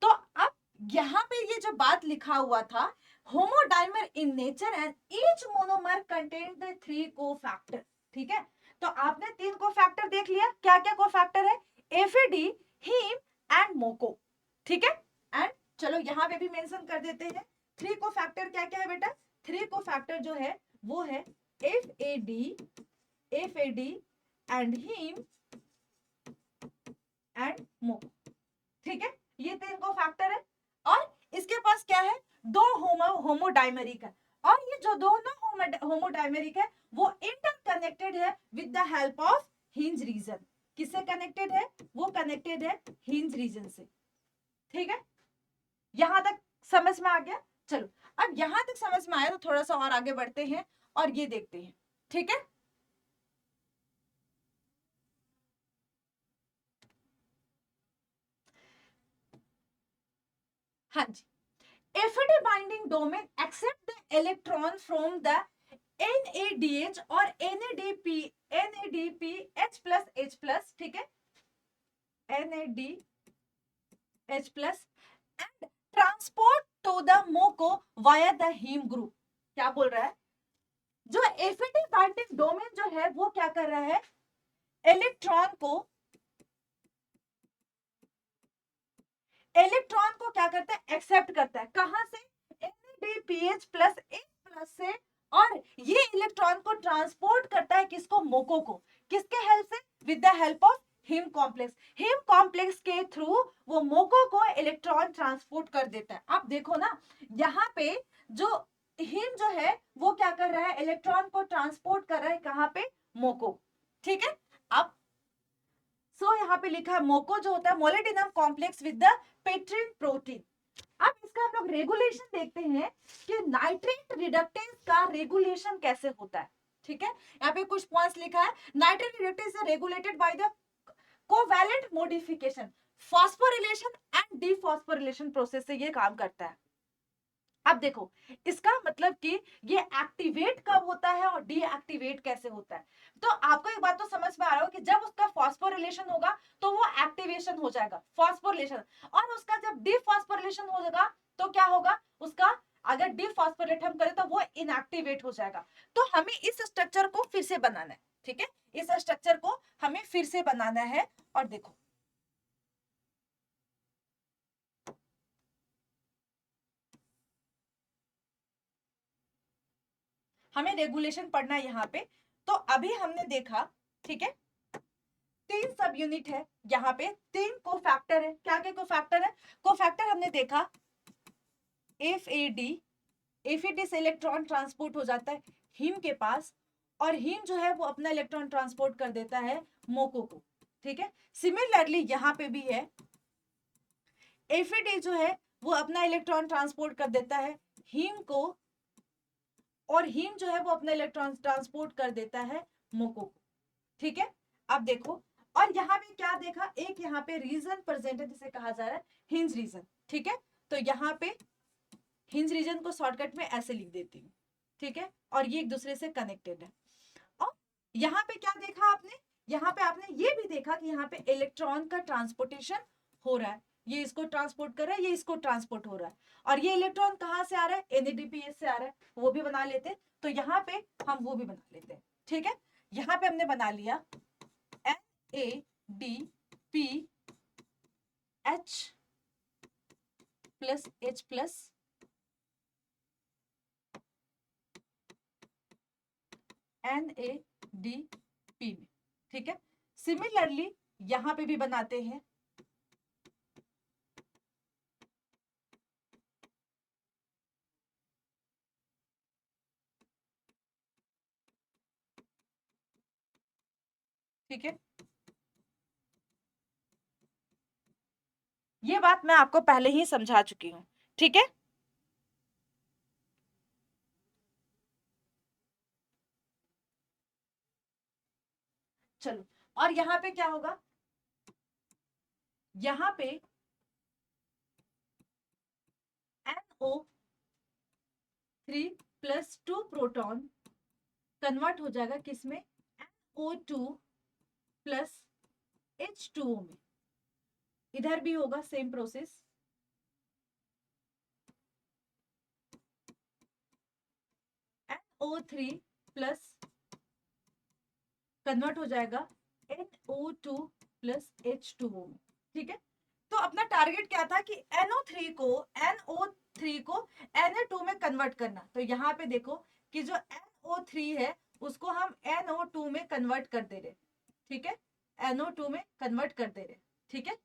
तो अब यहाँ पे ये जो बात लिखा हुआ था, homodimer in nature and each monomer contain the 3 cofactor, ठीक है। तो आपने 3 कोफैक्टर देख लिया, क्या क्या कोफैक्टर है, एफएडी, हीम एंड मोको, ठीक है। एंड चलो यहाँ पे भी मेंशन कर देते हैं 3 कोफैक्टर क्या क्या है बेटा, 3 कोफैक्टर जो है वो है एफएडी एंड हीम एंड मोको, ठीक है, ये 3 कोफैक्टर है। और इसके पास क्या है, दो होमोडाइमरिक है, और ये जो दोनों होमोडाइमरिक है वो इंटरकनेक्टेड है with the help of hinge region. किससे कनेक्टेड है, वो कनेक्टेड है हिंज रीजन से, ठीक है। यहां तक समझ में आ गया। चलो अब यहां तक समझ में आया तो थोड़ा सा और आगे बढ़ते हैं और ये देखते हैं, ठीक है। हाँ जी, FAD binding domain accept the electron from the NADH और NADPH प्लस H प्लस, ठीक है, NADH plus and transport to the MoCo via the heme group. क्या बोल रहा है, जो एफिडी बाइंडिंग डोमेन जो है वो क्या कर रहा है, इलेक्ट्रॉन को क्या करता है, एक्सेप्ट करता है, कहां से, NADPH प्लस H प्लस से, और ये इलेक्ट्रॉन को ट्रांसपोर्ट करता है किसको, मोको को, किसके हेल्प से, with the help of him complex. Him complex के थ्रू वो मोको को इलेक्ट्रॉन ट्रांसपोर्ट कर देता है। आप देखो ना, यहाँ पे जो हिम जो है वो क्या कर रहा है, इलेक्ट्रॉन को ट्रांसपोर्ट कर रहा है कहां पे, मोको, ठीक है। अब यहाँ पे लिखा है मोको जो होता है molybdenum complex with the pterin protein. अब इसका हम लोग रेगुलेशन देखते हैं कि नाइट्रेट रिडक्टेंस का रेगुलेशन कैसे होता है, ठीक है। यहाँ पे कुछ पॉइंट्स लिखा है, nitrate reductase is regulated by the covalent modification, phosphorylation and dephosphorylation process से ये काम करता है। अब देखो इसका मतलब कि ये एक्टिवेट कब होता है और डीएक्टिवेट कैसे होता है। तो आपको एक बात तो समझ में आ रहा हो कि जब उसका फॉस्फोरिलेशन होगा तो वो एक्टिवेशन हो जाएगा, फॉस्फोरिलेशन, और उसका जब डीफॉस्फोरिलेशन हो जाएगा तो क्या होगा, उसका अगर डीफॉस्फोरेट हम करें तो वो इनएक्टिवेट हो जाएगा। तो हमें इस स्ट्रक्चर को फिर से बनाना है, ठीक है, इस स्ट्रक्चर को हमें फिर से बनाना है। और देखो हमें रेगुलेशन पढ़ना है यहाँ पे। तो अभी हमने देखा, ठीक है, 3 सब यूनिट है, यहाँ पे 3 कोफैक्टर है, क्या क्या कोफैक्टर है, कोफैक्टर हमने देखा एफएडी से इलेक्ट्रॉन ट्रांसपोर्ट हो जाता है हीम के पास, और हीम जो है वो अपना इलेक्ट्रॉन ट्रांसपोर्ट कर देता है मोको को, ठीक है। सिमिलरली यहाँ पे भी है, एफएडी जो है वो अपना इलेक्ट्रॉन ट्रांसपोर्ट कर देता है हीम को, और हीम जो है वो अपना इलेक्ट्रॉन ट्रांसपोर्ट कर देता है मोको को, ठीक है। अब देखो, और यहाँ पे क्या देखा, एक यहाँ पे रीजन प्रेजेंट है जिसे कहा जा रहा है हिंज रीजन, ठीक है। तो यहाँ पे हिंज रीजन को शॉर्टकट में ऐसे लिख देती हूँ, ठीक है, और ये एक दूसरे से कनेक्टेड है। और यहाँ पे क्या देखा आपने, यहाँ पे आपने ये भी देखा कि यहाँ पे इलेक्ट्रॉन का ट्रांसपोर्टेशन हो रहा है, ये इसको ट्रांसपोर्ट कर रहा है, ये इसको ट्रांसपोर्ट हो रहा है, और ये इलेक्ट्रॉन कहाँ से आ रहा है, NADPH से आ रहा है, वो भी बना लेते हैं। तो यहाँ पे हम वो भी बना लेते हैं, ठीक है। यहाँ पे हमने बना लिया NADPH plus H plus NADP में, ठीक है। सिमिलरली यहां पे भी बनाते हैं, ठीक है। ये बात मैं आपको पहले ही समझा चुकी हूं, ठीक है। चलो, और यहां पे क्या होगा, यहां पे NO3 प्लस 2 प्रोटॉन कन्वर्ट हो जाएगा किसमें, NO2 प्लस H2O में। इधर भी होगा same process, NO3 plus convert हो जाएगा NO2 प्लस H2O में, ठीक है। तो अपना टारगेट क्या था कि NO3 को Na2 में कन्वर्ट करना। तो यहाँ पे देखो कि जो NO3 है उसको हम NO2 में कन्वर्ट कर दे रहे, ठीक है, NO2 में कन्वर्ट कर दे रहे, ठीक है,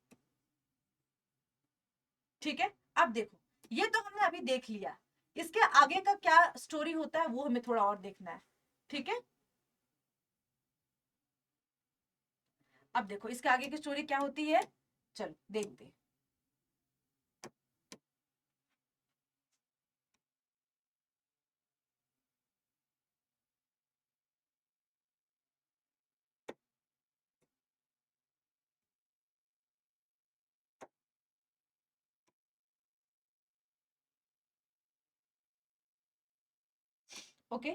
ठीक है। अब देखो, ये तो हमने अभी देख लिया, इसके आगे का क्या स्टोरी होता है वो हमें थोड़ा और देखना है, ठीक है। अब देखो इसके आगे की स्टोरी क्या होती है, चलो देखते हैं। ओके,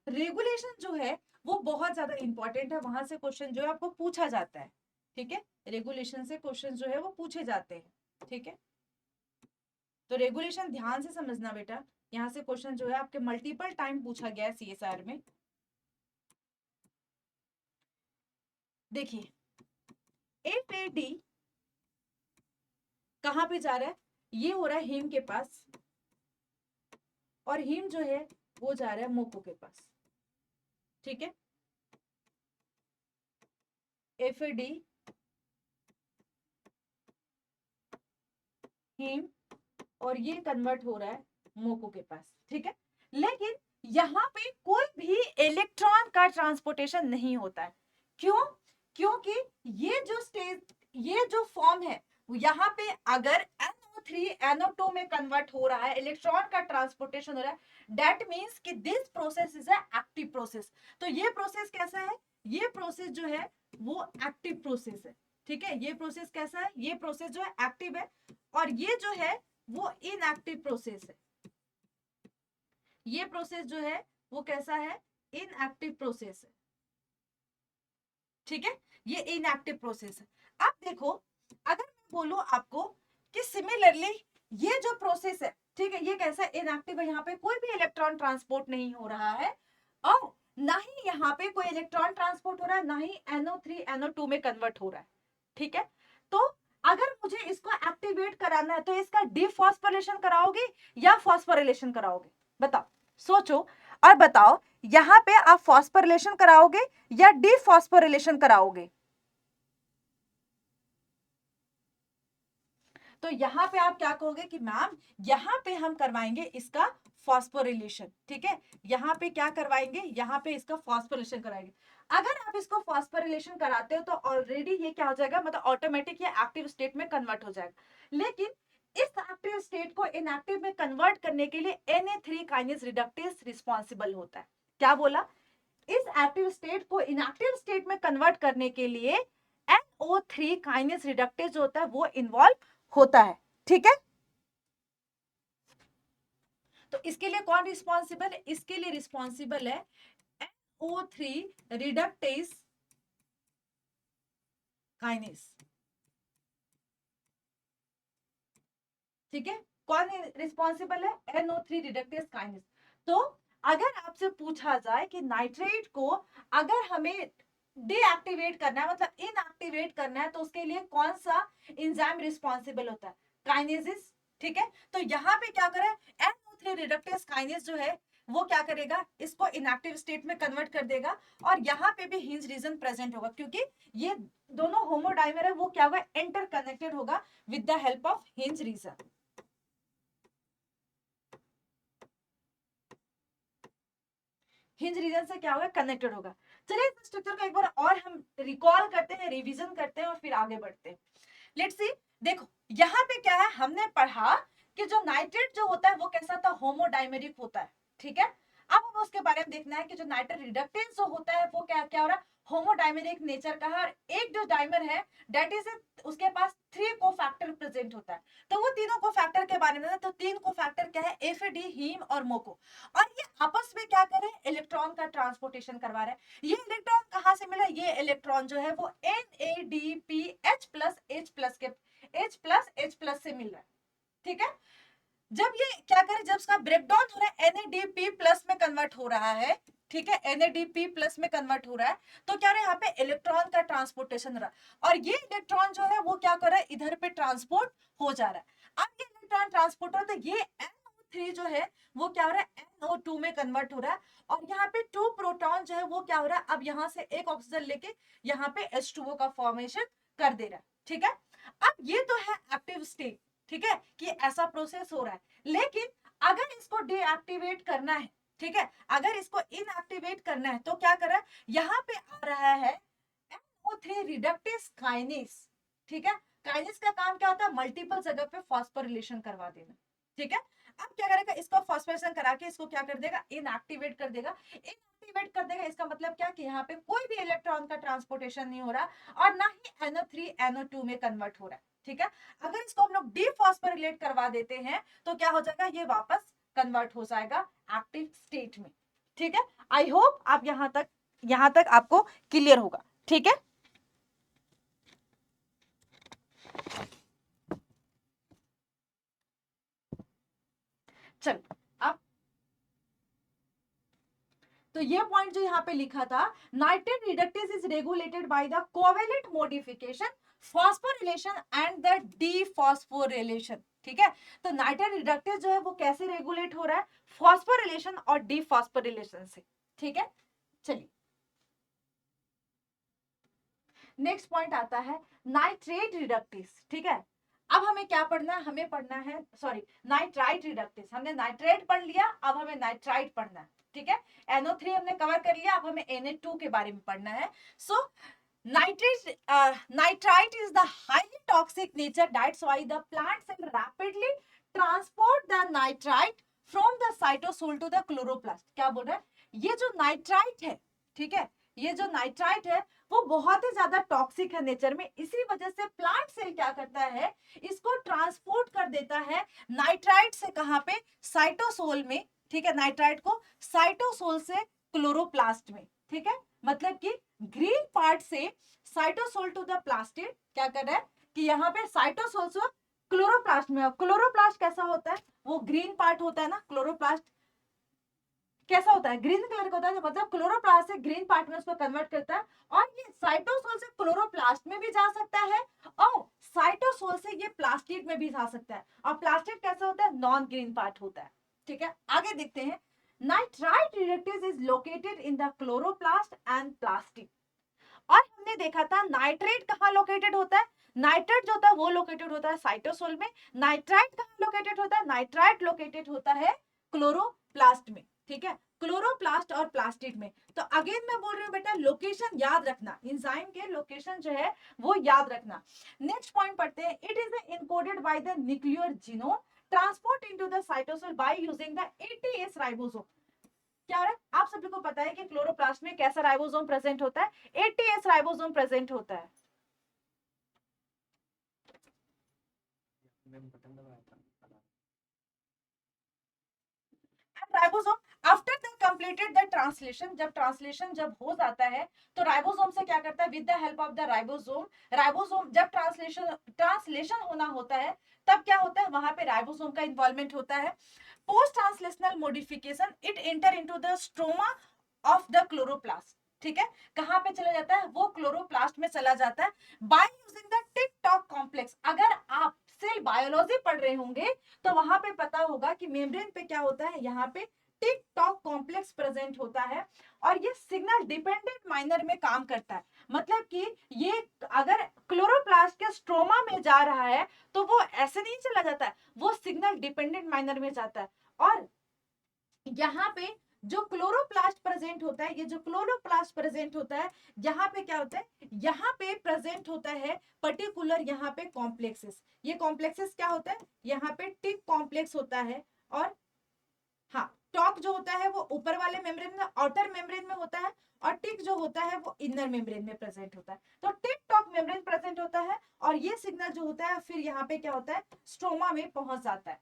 रेगुलेशन जो है वो बहुत ज्यादा इंपॉर्टेंट है, वहां से क्वेश्चन जो है आपको पूछा जाता है, ठीक है। रेगुलेशन से क्वेश्चन जो है वो पूछे जाते हैं, ठीक है। तो रेगुलेशन ध्यान से समझना बेटा, यहाँ से क्वेश्चन जो है आपके मल्टीपल टाइम पूछा गया है CSR में। देखिए FAD कहाँ पे जा रहा है, ये हो रहा है हीम के पास, और हीम जो है वो जा रहा है मोको के पास, ठीक है। FAD हीम, और ये कन्वर्ट हो रहा है मोको के पास, ठीक है। लेकिन यहाँ पे कोई भी इलेक्ट्रॉन का ट्रांसपोर्टेशन नहीं होता है, क्यों, क्योंकि ये जो स्टेज, ये जो फॉर्म है यहाँ पे अगर NO3 NO2 में कन्वर्ट हो रहा है, इलेक्ट्रॉन का ट्रांसपोर्टेशन हो रहा है, दैट मीन्स कि this process is a active process. तो ये प्रोसेस कैसा है, ये प्रोसेस जो है वो एक्टिव प्रोसेस है, ठीक है। ये प्रोसेस कैसा है, ये प्रोसेस जो है एक्टिव है, और ये जो है वो इनएक्टिव प्रोसेस है। ये प्रोसेस जो है वो कैसा है, इनएक्टिव प्रोसेस है, ठीक है। ये इनएक्टिव प्रोसेस है। अब देखो, अगर मैं बोलूं आपको कि सिमिलरली ये जो प्रोसेस है, ठीक है, ये कैसा है, इनएक्टिव है, यहाँ पे कोई भी इलेक्ट्रॉन ट्रांसपोर्ट नहीं हो रहा है, और ना ही यहाँ पे कोई इलेक्ट्रॉन ट्रांसपोर्ट हो रहा है, ना ही NO3 NO2 में कन्वर्ट हो रहा है, ठीक है। तो अगर मुझे इसको एक्टिवेट कराना है तो इसका डिफॉस्फोरेशन कराओगे या फॉस्फोरिलेशन कराओगे, बताओ, सोचो और बताओ, यहां पे आप फॉस्फोरिलेशन कराओगे या डिफॉस्फोरिलेशन कराओगे। तो यहाँ पे आप क्या कहोगे कि मैम यहाँ पे हम करवाएंगे इसका फॉस्फोरिलेशन, ठीक है। यहाँ पे क्या करवाएंगे, यहाँ पे इसका फॉस्फोरिलेशन कराएंगे। अगर आप इसको फॉस्फोरिलेशन कराते हो तो ऑलरेडी ये क्या हो जाएगा, मतलब ऑटोमेटिक ये एक्टिव स्टेट में कन्वर्ट हो जाएगा। लेकिन इस एक्टिव स्टेट को इनएक्टिव में कन्वर्ट करने के लिए Na3 काइनेज रिडक्टेज रिस्पॉन्सिबल होता है। क्या बोला, इस एक्टिव स्टेट को इनएक्टिव स्टेट में कन्वर्ट करने के लिए NO3 काइनेज रिडक्टेज होता है वो इन्वॉल्व होता है, ठीक है। तो इसके लिए कौन रिस्पॉन्सिबल है, इसके लिए रिस्पॉन्सिबल है NO3 रिडक्टेज काइनेज, ठीक है। कौन रिस्पॉन्सिबल है, NO3 रिडक्टेज काइनेज। तो अगर आपसे पूछा जाए कि नाइट्रेट को अगर हमें डीएक्टिवेट करना है, मतलब इनएक्टिवेट करना है, तो उसके लिए कौन सा एंजाइम रिस्पॉन्सिबल होता है? काइनेसिस। ठीक है, तो यहाँ पे क्या करें, NO3 रिडक्टेस काइनेस जो है वो क्या करेगा, इसको इनएक्टिव स्टेट में कन्वर्ट कर देगा, और यहाँ पे भी हिंज रीजन प्रेजेंट होगा, क्योंकि ये दोनों होमोडाइमर है, वो क्या होगा, इंटर कनेक्टेड होगा with the help of hinge region. Hinge region से क्या होगा, कनेक्टेड होगा। चलिए इस स्ट्रक्चर को एक बार और हम रिकॉल करते हैं, रिवीजन करते हैं और फिर आगे बढ़ते हैं। लेट्स सी, देखो यहाँ पे क्या है, हमने पढ़ा कि जो नाइट्रेट जो होता है वो कैसा था, होमोडाइमेरिक होता है। ठीक है, अब हमें उसके बारे में देखना है कि जो नाइट्रेट रिडक्टेंस जो होता है वो क्या क्या हो रहा है, होमोडाइमेरिक नेचर का है। और एक जो डाइमर है दैट इज उसके पास 3 कोफैक्टर प्रेजेंट होता है। तो वो तीनों कोफैक्टर के बारे में, तो 3 कोफैक्टर क्या है, एफएडी, हीम और मोको। और ये आपस में क्या कर रहे हैं, इलेक्ट्रॉन का ट्रांसपोर्टेशन करवा रहे हैं। ये इलेक्ट्रॉन कहाँ से मिला, ये इलेक्ट्रॉन जो है वो NADPH प्लस H प्लस से मिल रहा है। ठीक है, जब ये क्या करे, जब इसका ब्रेकडाउन हो रहा है, NADP प्लस में कन्वर्ट हो रहा है। ठीक है, NADP प्लस में कन्वर्ट हो रहा है, तो क्या रहा है, यहाँ पे इलेक्ट्रॉन का ट्रांसपोर्टेशन हो रहा है, और ये इलेक्ट्रॉन जो है वो क्या कर रहा है, इधर पे ट्रांसपोर्ट हो जा रहा है। अब ये इलेक्ट्रॉन ट्रांसपोर्ट हो रहा है, तो ये NO3 जो है वो क्या हो रहा है, NO2 में कन्वर्ट हो रहा है, और यहाँ पे 2 प्रोटॉन जो है वो क्या हो रहा है, अब यहाँ से एक ऑक्सीजन लेके यहाँ पे H2O का फॉर्मेशन कर दे रहा है। ठीक है, अब ये तो है एक्टिव स्टेट। ठीक है, कि ऐसा प्रोसेस हो रहा है, लेकिन अगर इसको डीएक्टिवेट करना है, ठीक है, अगर इसको इनएक्टिवेट करना है, तो क्या कर रहा है, यहाँ पे आ रहा है NO3 रिडक्टेस काइनेस। ठीक है, काइनेस का काम क्या होता है, मल्टीपल जगह पे फॉस्फोरिलेशन करवा देना। ठीक है, अब क्या करेगा, इसको फॉस्फोरिलेशन करा के इसको क्या कर देगा, इनएक्टिवेट कर देगा। इनएक्टिवेट कर देगा, इसका मतलब क्या कि यहाँ पे कोई भी इलेक्ट्रॉन का ट्रांसपोर्टेशन नहीं हो रहा, और ना ही NO3 NO2 में कन्वर्ट हो रहा है। ठीक है, अगर इसको हम लोग डीफॉस्फोरिलेट करवा देते हैं, तो क्या हो जाएगा, ये वापस कन्वर्ट हो जाएगा एक्टिव स्टेट में। ठीक है, आई होप आप यहां तक आपको क्लियर होगा। ठीक है, चल, अब तो ये पॉइंट जो यहाँ पे लिखा था, nitrate reductase is regulated by the covalent modification, phosphorylation and the dephosphorylation. ठीक है, तो नाइट्रेट रिडक्टेस जो है वो कैसे रेगुलेट हो रहा है, फॉस्फोरिलेशन और डीफॉस्फोरिलेशन से। ठीक है, चलिए नेक्स्ट पॉइंट आता है नाइट्रेट रिडक्टेस। ठीक है, अब हमें क्या पढ़ना है, हमें पढ़ना है, सॉरी, नाइट्राइट रिडक्टेस। हमने नाइट्रेट पढ़ लिया, अब हमें नाइट्राइट पढ़ना है। ठीक है, NO3 हमने कवर कर लिया, अब हमें Na2 के बारे में पढ़ना है। सो nitrite is the highly toxic nature, that's why the plant cell rapidly transport the nitrite from the cytosol to the chloroplast। क्या बोल रहा है, ये जो नाइट्राइट है, ठीक है, ये जो नाइट्राइट है वो बहुत ही ज्यादा टॉक्सिक है नेचर में, इसी वजह से प्लांट सेल क्या करता है, इसको ट्रांसपोर्ट कर देता है नाइट्राइट से, कहां पे, साइटोसोल में। ठीक है, नाइट्राइट को साइटोसोल से क्लोरोप्लास्ट में। ठीक है, मतलब कि ग्रीन पार्ट से साइटोसोल टू द प्लास्टिड क्या कर रहा है, कि यहाँ पे साइटोसोल से क्लोरोप्लास्ट में। क्लोरोप्लास्ट कैसा होता है, वो ग्रीन पार्ट होता है ना, क्लोरोप्लास्ट कैसा होता है, ग्रीन कलर का होता है, मतलब क्लोरोप्लास्ट से ग्रीन पार्ट में उसको कन्वर्ट करता है, और ये साइटोसोल से क्लोरोप्लास्ट में भी जा सकता है, और साइटोसोल से ये प्लास्टिड में भी जा सकता है। और प्लास्टिड कैसा होता है, नॉन ग्रीन पार्ट होता है। ठीक है, आगे देखते हैं, nitrite reductase is located in the chloroplast and plastid. और हमने देखा था नाइट्रेट कहाँ लोकेटेड होता है, नाइट्रेट जो होता है वो लोकेटेड होता है साइटोसोल में, नाइट्राइट कहाँ लोकेटेड होता है, नाइट्राइट लोकेटेड होता है क्लोरोप्लास्ट में। ठीक है, क्लोरोप्लास्ट और प्लास्टिड में। तो अगेन मैं बोल रही हूँ बेटा, लोकेशन याद रखना, एंजाइम के लोकेशन जो है वो याद रखना। नेक्स्ट पॉइंट पढ़ते हैं, it is encoded by the nuclear genome, transport into the cytosol by using the ATS ribosome. क्या है, आप सभी को पता है कि क्लोरोप्लास्ट में कैसा राइबोसोम प्रेजेंट होता है, ATS राइबोसोम प्रेजेंट होता है। Ribosome after the completed the translation, जब ट्रांसलेशन जब हो जाता है, तो राइबोसोम से क्या करता है, with the help of the ribosome, ribosome जब ट्रांसलेशन होना होता है, तब क्या होता है, वहां पे राइबोसोम का इन्वॉल्वमेंट होता है। Post translational modification, it enter into the stroma of the chloroplast. ठीक है, कहाँ पे चला जाता है, वो क्लोरोप्लास्ट में चला जाता है by using the TikTok complex. अगर आप सेल बायोलॉजी पढ़ रहे होंगे तो वहां पे पता होगा कि मेम्ब्रेन पे क्या होता है, यहाँ पे टिक-टॉक कॉम्प्लेक्स प्रेजेंट होता है और ये सिग्नल डिपेंडेंट माइनर में काम करता है। मतलब कि ये अगर क्लोरोप्लास्ट के स्ट्रोमा में जा रहा है तो वो ऐसे नहीं चला जाता है, वो सिग्नल डिपेंडेंट माइनर में जाता है। और यहाँ पे जो क्लोरोप्लास्ट प्रेजेंट होता है, ये जो क्लोरोप्लास्ट प्रेजेंट होता है, यहाँ पे क्या होता है, यहाँ पे प्रेजेंट होता है पर्टिकुलर यहाँ पे कॉम्प्लेक्सेस। ये कॉम्प्लेक्सेस क्या होता है, यहाँ पे टिक कॉम्प्लेक्स होता है और हाँ, टॉक जो होता है वो ऊपर वाले मेम्ब्रेन में, आउटर मेम्ब्रेन में होता है और टिक जो होता है वो इनर मेम्ब्रेन में प्रेजेंट होता है। तो टिक टॉक मेम्ब्रेन प्रेजेंट होता है और ये सिग्नल जो होता है फिर यहाँ पे क्या होता है, स्ट्रोमा में पहुंच जाता है।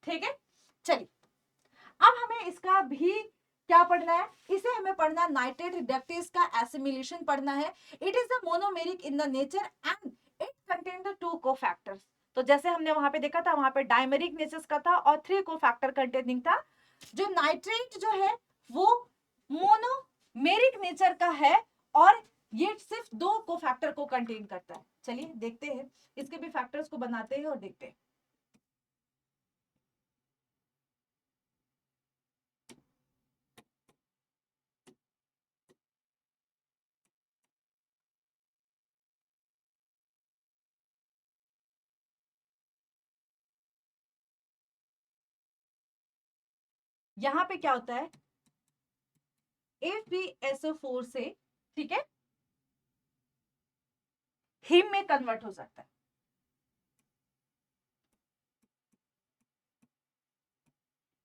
ठीक है, चलिए अब हमें इसका भी क्या पढ़ना है, इसे हमें पढ़ना नाइट्रेट रिडक्टेज का एसिमिलेशन पढ़ना है। It is the monomeric in the nature and it contain the 2 cofactors. तो जैसे हमने वहां पे देखा था, वहां पे डायमेरिक नेचर का था और 3 कोफैक्टर कंटेनिंग था। जो नाइट्रेट जो है वो मोनोमेरिक नेचर का है और ये सिर्फ 2 कोफैक्टर को कंटेन करता है। चलिए देखते हैं, इसके भी फैक्टर्स को बनाते हैं और देखते हैं। यहाँ पे क्या होता है, FeSO4 से, ठीक है, हिम में कन्वर्ट हो सकता है।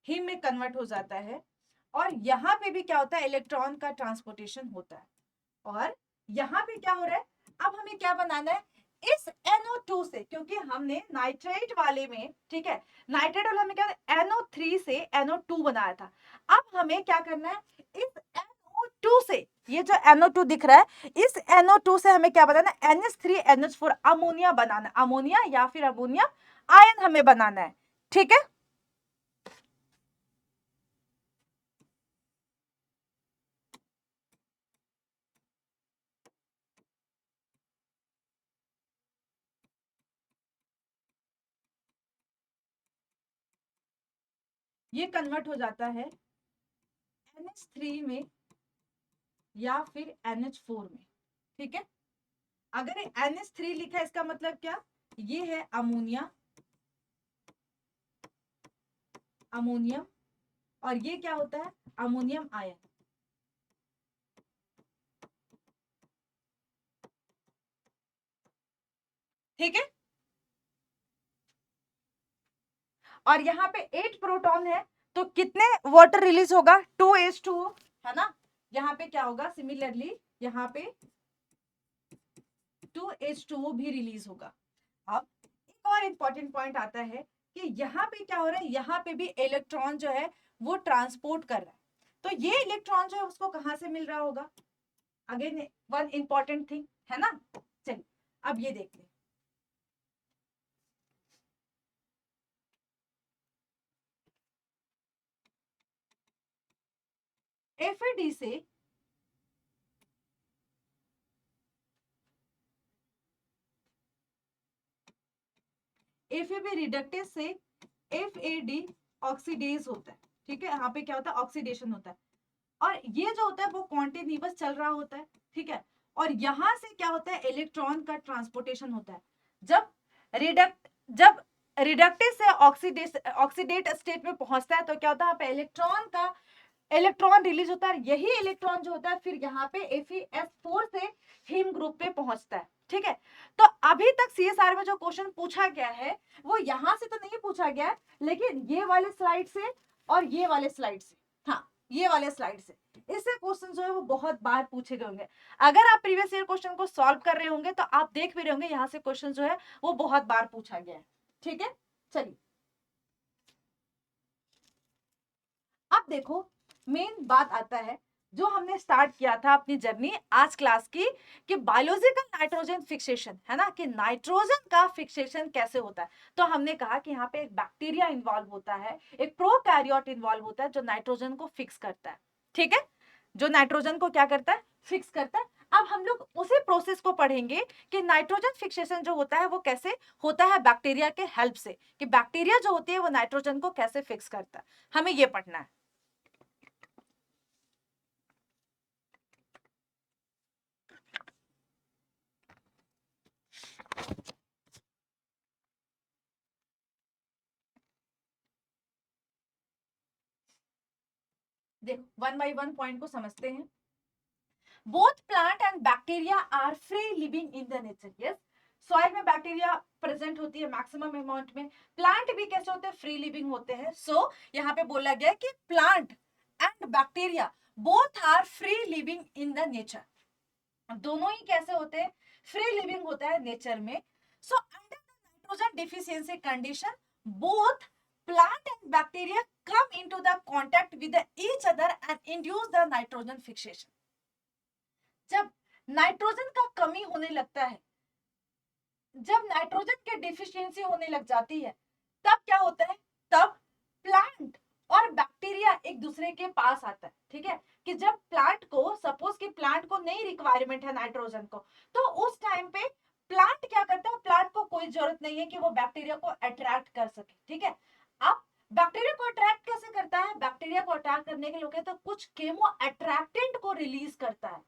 हिम में कन्वर्ट हो जाता है और यहाँ पे भी क्या होता है, इलेक्ट्रॉन का ट्रांसपोर्टेशन होता है। और यहाँ पे क्या हो रहा है, अब हमें क्या बनाना है, इस NO2 से, क्योंकि हमने नाइट्रेट वाले में, ठीक है, नाइट्रेट वाले में क्या NO3 से NO2 बनाया था। अब हमें क्या करना है, इस NO2 से, ये जो NO2 दिख रहा है, इस NO2 से हमें क्या बनाना है, NH3NH4 अमोनिया बनाना है। अमोनिया या फिर अमोनिया आयन हमें बनाना है। ठीक है, ये कन्वर्ट हो जाता है NH3 में या फिर NH4 में। ठीक है, अगर NH3 लिखा है इसका मतलब क्या, ये है अमोनिया, अमोनियम, और ये क्या होता है, अमोनियम आयन। ठीक है, और यहाँ पे 8 प्रोटॉन है तो कितने वाटर रिलीज होगा, 2H2O, है ना। यहाँ पे क्या होगा, सिमिलरली यहाँ पे 2H2O भी रिलीज होगा। अब एक और इंपॉर्टेंट पॉइंट आता है कि यहाँ पे क्या हो रहा है, यहाँ पे भी इलेक्ट्रॉन जो है वो ट्रांसपोर्ट कर रहा है। तो ये इलेक्ट्रॉन जो है उसको कहाँ से मिल रहा होगा, अगेन वन इंपॉर्टेंट थिंग, है ना। चलिए अब ये देखते हैं, FAD से FAB रिडक्टेज से FAD ऑक्सीडेज होता है। ठीक है, यहाँ पे क्या होता है, ऑक्सीडेशन होता है और ये जो होता है वो कॉन्टिन्यूअस चल रहा होता है। ठीक है, और यहां से क्या होता है, इलेक्ट्रॉन का ट्रांसपोर्टेशन होता है। जब रिडक्टेज से ऑक्सीडेट स्टेट में पहुंचता है तो क्या होता है, यहाँ पे इलेक्ट्रॉन रिलीज होता है। यही इलेक्ट्रॉन जो होता है फिर यहाँ पे FeS4 से हीम ग्रुप पे पहुंचता है। ठीक है, तो अभी तक CSR में जो क्वेश्चन पूछा गया है वो यहां से तो नहीं पूछा गया है, लेकिन ये वाले स्लाइड से और ये वाले स्लाइड से, हाँ ये वाले स्लाइड से, इससे क्वेश्चन जो है वो बहुत बार पूछे गए होंगे। अगर आप प्रीवियस ईयर क्वेश्चन को सॉल्व कर रहे होंगे तो आप देख भी रहे होंगे यहाँ से क्वेश्चन जो है वो बहुत बार पूछा गया है। ठीक है, चलिए अब देखो, मेन बात आता है जो हमने स्टार्ट किया था अपनी जर्नी आज क्लास की, कि बायोलॉजिकल नाइट्रोजन फिक्सेशन, है ना, कि नाइट्रोजन का फिक्सेशन कैसे होता है। तो हमने कहा कि यहाँ पे एक बैक्टीरिया इन्वॉल्व होता है, एक प्रोकैरियोट इन्वॉल्व होता है जो नाइट्रोजन को फिक्स करता है। ठीक है, जो नाइट्रोजन को क्या करता है, फिक्स करता है। अब हम लोग उसी प्रोसेस को पढ़ेंगे कि नाइट्रोजन फिक्सेशन जो होता है वो कैसे होता है बैक्टीरिया के हेल्प से, कि बैक्टीरिया जो होती है वो नाइट्रोजन को कैसे फिक्स करता है, हमें ये पढ़ना है। देखो वन बाई वन पॉइंट को समझते हैं। Both plant and bacteria are free living in the nature. Yes, soil में बैक्टीरिया प्रेजेंट होती है मैक्सिमम अमाउंट में, प्लांट भी कैसे होते हैं, फ्री लिविंग होते हैं। सो यहाँ पे बोला गया कि plant and bacteria both are free living in the nature, दोनों ही कैसे होते हैं, फ्री लिविंग होता है नेचर में। So under the nitrogen deficiency condition both plant and bacteria come into the contact with each other and induce the nitrogen fixation। जब nitrogen का कमी होने लगता है, जब नाइट्रोजन के डिफिशियंसी होने लग जाती है, तब क्या होता है, तब प्लांट और बैक्टीरिया एक दूसरे के पास आता है। ठीक है, कि जब प्लांट को, सपोज कि प्लांट को नहीं रिक्वायरमेंट है नाइट्रोजन को, तो उस टाइम पे प्लांट क्या करता है, प्लांट को कोई जरूरत नहीं है कि वो बैक्टीरिया को अट्रैक्ट कर सके। ठीक है, अब बैक्टीरिया को अट्रैक्ट कैसे करता है, बैक्टीरिया को अट्रैक्ट करने के लिए तो कुछ केमो अट्रैक्टेंट को रिलीज करता है।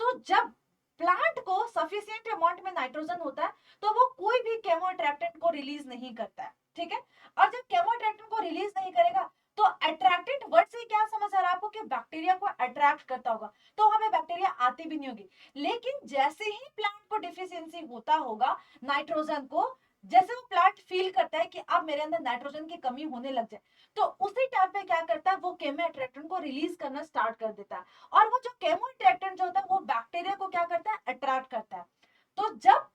तो जब प्लांट को सफिशिएंट अमाउंट में नाइट्रोजन होता है तो वो कोई भी केमो अट्रैक्टेंट को रिलीज नहीं करता है। ठीक है, और जब केमो अट्रैक्टेंट को रिलीज नहीं करेगा तो अट्रैक्टेंट वर्ड से क्या समझ आ रहा है आपको, कि बैक्टीरिया को अट्रैक्ट करता होगा, तो हमें बैक्टीरिया आती भी नहीं होगी। लेकिन जैसे ही प्लांट को डिफिशियंसी होता होगा नाइट्रोजन को, जैसे वो प्लांट फील करता है कि अब मेरे अंदर नाइट्रोजन की कमी होने लग जाए, तो उसी टाइम पे क्या करता है, वो केमो अट्रैक्टेंट को रिलीज करना स्टार्ट कर देता है। और वो जो केमो अट्रैक्टेंट जो होता है वो बैक्टीरिया को क्या करता है, अट्रैक्ट करता है। तो जब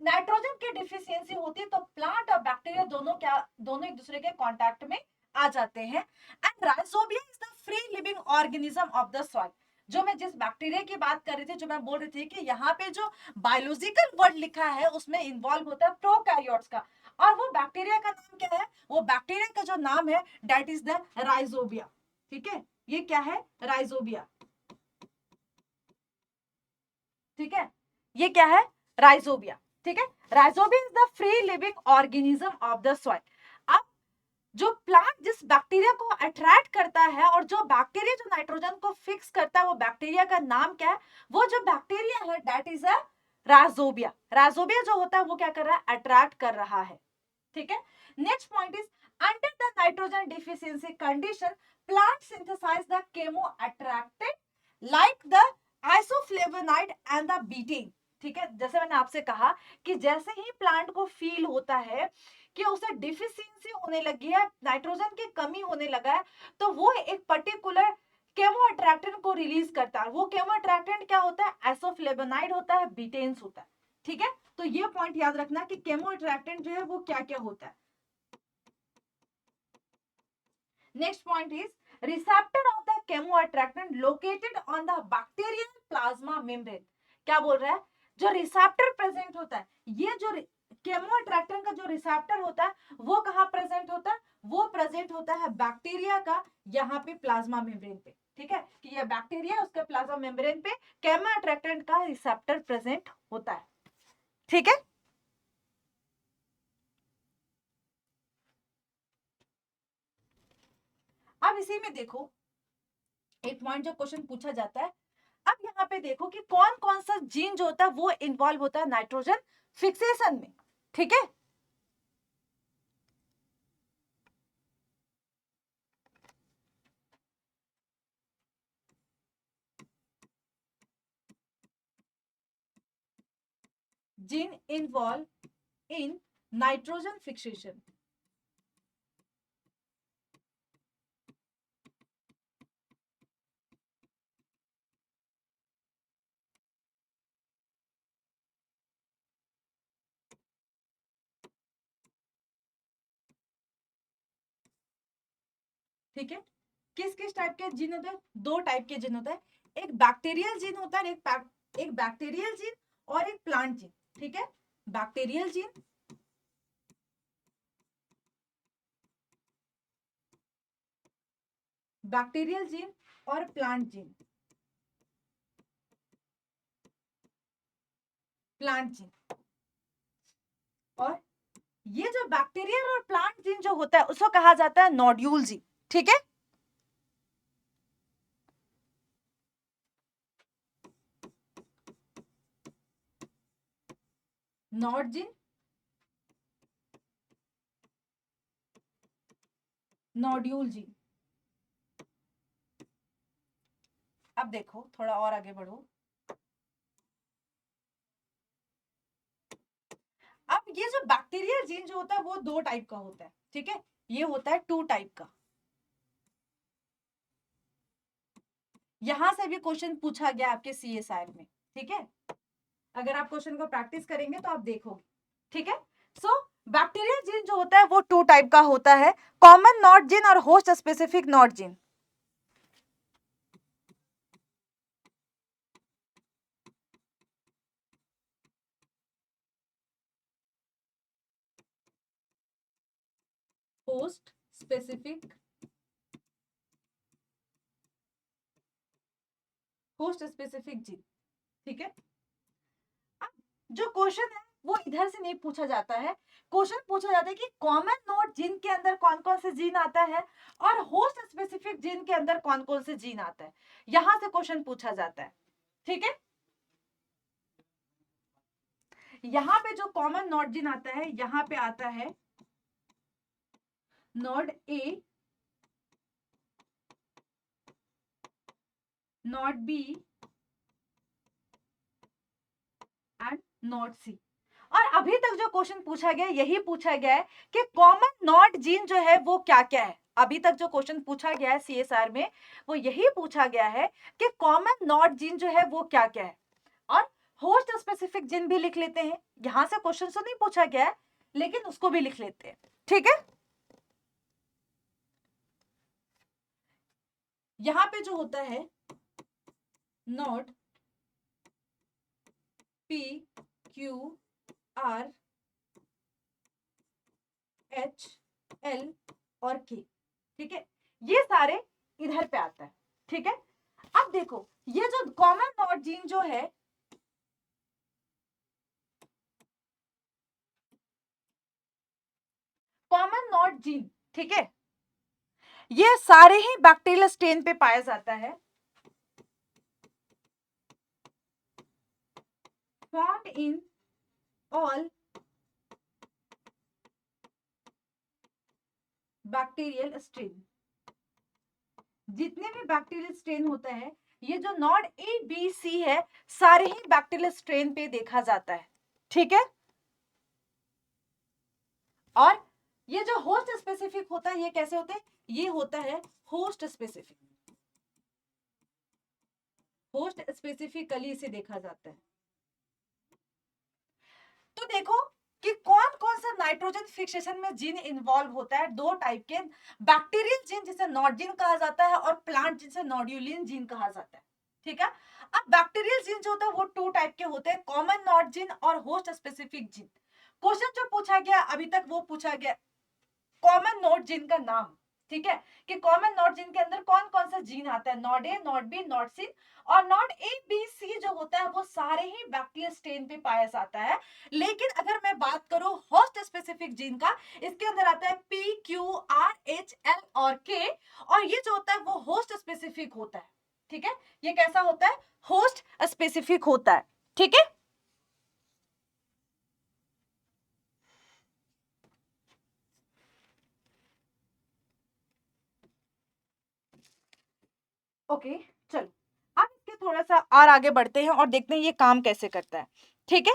नाइट्रोजन की डिफिशियंसी होती है तो प्लांट और बैक्टीरिया दोनों एक दूसरे के कांटेक्ट में आ जाते हैं। And rhizobium is the free living organism of the soil. जो मैं जिस बैक्टीरिया की बात कर रही थी, जो मैं बोल रही थी कि यहाँ पे जो बायोलॉजिकल वर्ड लिखा है उसमें इन्वॉल्व होता है प्रोकैरियोट्स का, और वो बैक्टीरिया का नाम क्या है, वो बैक्टीरिया का जो नाम है दैट इज द राइजोबिया। ठीक है, ये क्या है, राइजोबिया। ठीक है, ये क्या है, राइजोबिया। ठीक है, rhizobia is the free living organism of the soil. अब जो प्लांट जिस बैक्टीरिया को अट्रैक्ट करता है और जो बैक्टीरिया जो नाइट्रोजन को फिक्स करता है, वो बैक्टीरिया का नाम क्या है, वो जो बैक्टीरिया है that is a rhizobia. Rhizobia जो होता है वो क्या कर रहा है, अट्रैक्ट कर रहा है। ठीक है, next point is under the nitrogen deficiency condition plant synthesize the chemoattractant like the isoflavonoid and the betaine. ठीक है, जैसे मैंने आपसे कहा कि जैसे ही प्लांट को फील होता है कि उसे डिफिशियंसी होने लगी है, नाइट्रोजन की कमी होने लगा है, तो वो एक पर्टिकुलर केमो अट्रैक्टेंट को रिलीज करता है। वो केमो अट्रैक्टेंट क्या होता है, आइसोफ्लेवोनाइड होता है, बीटेन्स होता है। ठीक है, तो ये पॉइंट याद रखना कि केमो अट्रैक्टेंट जो है वो क्या क्या होता है। Next point is receptor of the chemo attractant located on the bacterial plasma membrane. क्या बोल रहा है, जो रिसेप्टर प्रेजेंट होता है, ये जो केमो अट्रैक्टेंट का जो रिसेप्टर होता है वो कहाँ प्रेजेंट होता है, वो प्रेजेंट होता है बैक्टीरिया का यहाँ पे प्लाज्मा मेम्ब्रेन पे। ठीक है, कि ये बैक्टीरिया उसके प्लाज्मा मेम्ब्रेन पे केमो अट्रैक्टेंट का रिसेप्टर प्रेजेंट होता है। ठीक है, अब इसी में देखो एक पॉइंट जो क्वेश्चन पूछा जाता है। अब यहाँ पे देखो कि कौन कौन सा जीन जो होता है वो इन्वॉल्व होता है नाइट्रोजन फिक्सेशन में। ठीक है, gene involve in nitrogen fixation. ठीक है, किस किस टाइप के जीन होते हैं, दो टाइप के जीन होता है, एक बैक्टीरियल जीन होता है, एक बैक्टीरियल जीन और एक प्लांट जीन। ठीक है, बैक्टीरियल जीन, बैक्टीरियल जीन और प्लांट जीन। Plant gene. और ये जो बैक्टीरियल और प्लांट जीन जो होता है उसको कहा जाता है नोड्यूल जीन, ठीक है। Nod gene, nodule gene. अब देखो थोड़ा और आगे बढ़ो। अब ये जो बैक्टीरियल जीन जो होता है वो दो टाइप का होता है, ठीक है। ये होता है 2 टाइप का। यहां से भी क्वेश्चन पूछा गया आपके सीएसआर में, ठीक है। अगर आप क्वेश्चन को प्रैक्टिस करेंगे तो आप देखोगे, ठीक है। सो बैक्टीरियल जीन जो होता है वो 2 टाइप का होता है, कॉमन नॉट जीन और host specific not gene. Host specific, host specific gene, ठीक है। अब जो क्वेश्चन है वो इधर से नहीं पूछा जाता है, क्वेश्चन पूछा जाता है कि कॉमन नोड जीन के अंदर कौन कौन से जीन आता है और होस्ट स्पेसिफिक जीन के अंदर कौन कौन से जीन आता है, यहां से क्वेश्चन पूछा जाता है, ठीक है। यहां पे जो कॉमन नोड जीन आता है, यहां पे आता है nod A, nod B and nod C. और अभी तक जो क्वेश्चन पूछा गया यही पूछा गया है कि कॉमन नॉट जीन जो है वो क्या क्या है। अभी तक जो क्वेश्चन पूछा गया है सीएसआर में वो यही पूछा गया है कि कॉमन नॉट जीन जो है वो क्या क्या है। और होस्ट स्पेसिफिक जीन भी लिख लेते हैं, यहां से क्वेश्चन तो नहीं पूछा गया है लेकिन उसको भी लिख लेते हैं, ठीक है। यहां पे जो होता है not P Q R H L और के, ठीक है। ये सारे इधर पे आता है, ठीक है। अब देखो ये जो कॉमन नॉट जीन जो है, कॉमन नॉट जीन, ठीक है, ये सारे ही बैक्टीरियल स्ट्रेन पे पाया जाता है, found in all bacterial strain. जितने भी बैक्टीरियल स्ट्रेन होता है, ये जो नॉड ए बी सी है सारे ही बैक्टीरियल स्ट्रेन पे देखा जाता है, ठीक है। और ये जो होस्ट स्पेसिफिक होता है ये कैसे होते हैं, ये होता है होस्ट स्पेसिफिक, होस्ट स्पेसिफिकली इसे देखा जाता है। तो देखो कि कौन कौन सा नाइट्रोजन फिक्सेशन में जीन इन्वॉल्व होता है, दो टाइप के, बैक्टीरियल जीन जिसे नॉड जीन कहा जाता है और प्लांट जिसे नोड्यूलिन जीन कहा जाता है, ठीक है। अब बैक्टीरियल जीन जो होता है वो 2 टाइप के होते हैं, कॉमन नॉड जीन और होस्ट स्पेसिफिक जीन। क्वेश्चन जो पूछा गया अभी तक वो पूछा गया कॉमन नोड जीन का नाम, ठीक है, कि कॉमन नोड जीन के अंदर कौन कौन सा जीन आता है, नॉड ए, नॉड बी, नॉड सी। और नॉड ए बी सी जो होता है वो सारे ही बैक्टीरियल स्ट्रेन पे पाया जाता है। लेकिन अगर मैं बात करूं होस्ट स्पेसिफिक जीन का, इसके अंदर आता है P Q R H L और के, और ये जो होता है वो होस्ट स्पेसिफिक होता है, ठीक है। ये कैसा होता है, होस्ट स्पेसिफिक होता है, ठीक है। ओके, चलो अब इसके थोड़ा सा और आगे बढ़ते हैं और देखते हैं ये काम कैसे करता है, ठीक है।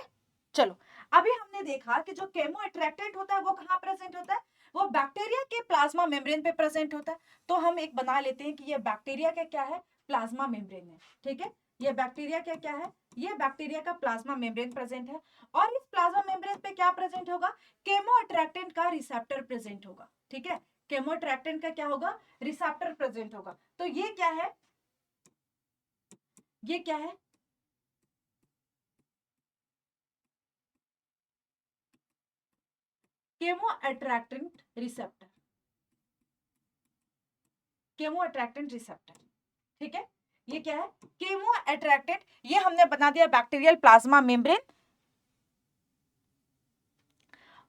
चलो अभी हमने देखा कि जो केमो अट्रैक्टेंट होता है वो कहाँ प्रेजेंट होता है, वो बैक्टीरिया के प्लाज्मा मेम्ब्रेन पे प्रेजेंट होता है। तो हम एक बना लेते हैं कि ये बैक्टीरिया का क्या है, प्लाज्मा मेम्ब्रेन है, ठीक है। ये बैक्टीरिया का क्या है, ये बैक्टीरिया का प्लाज्मा मेम्ब्रेन प्रेजेंट है। और इस प्लाज्मा मेम्ब्रेन पे क्या प्रेजेंट होगा, केमो अट्रैक्टेंट का रिसेप्टर प्रेजेंट होगा, ठीक है। केमो अट्रैक्टेंट का क्या होगा, रिसेप्टर प्रेजेंट होगा। तो ये क्या है, ये क्या है, chemo attractant receptor, chemo attractant receptor, ठीक है। ये क्या है, केमो अट्रैक्टेंट, ये हमने बना दिया बैक्टीरियल प्लाज्मा मेम्ब्रेन,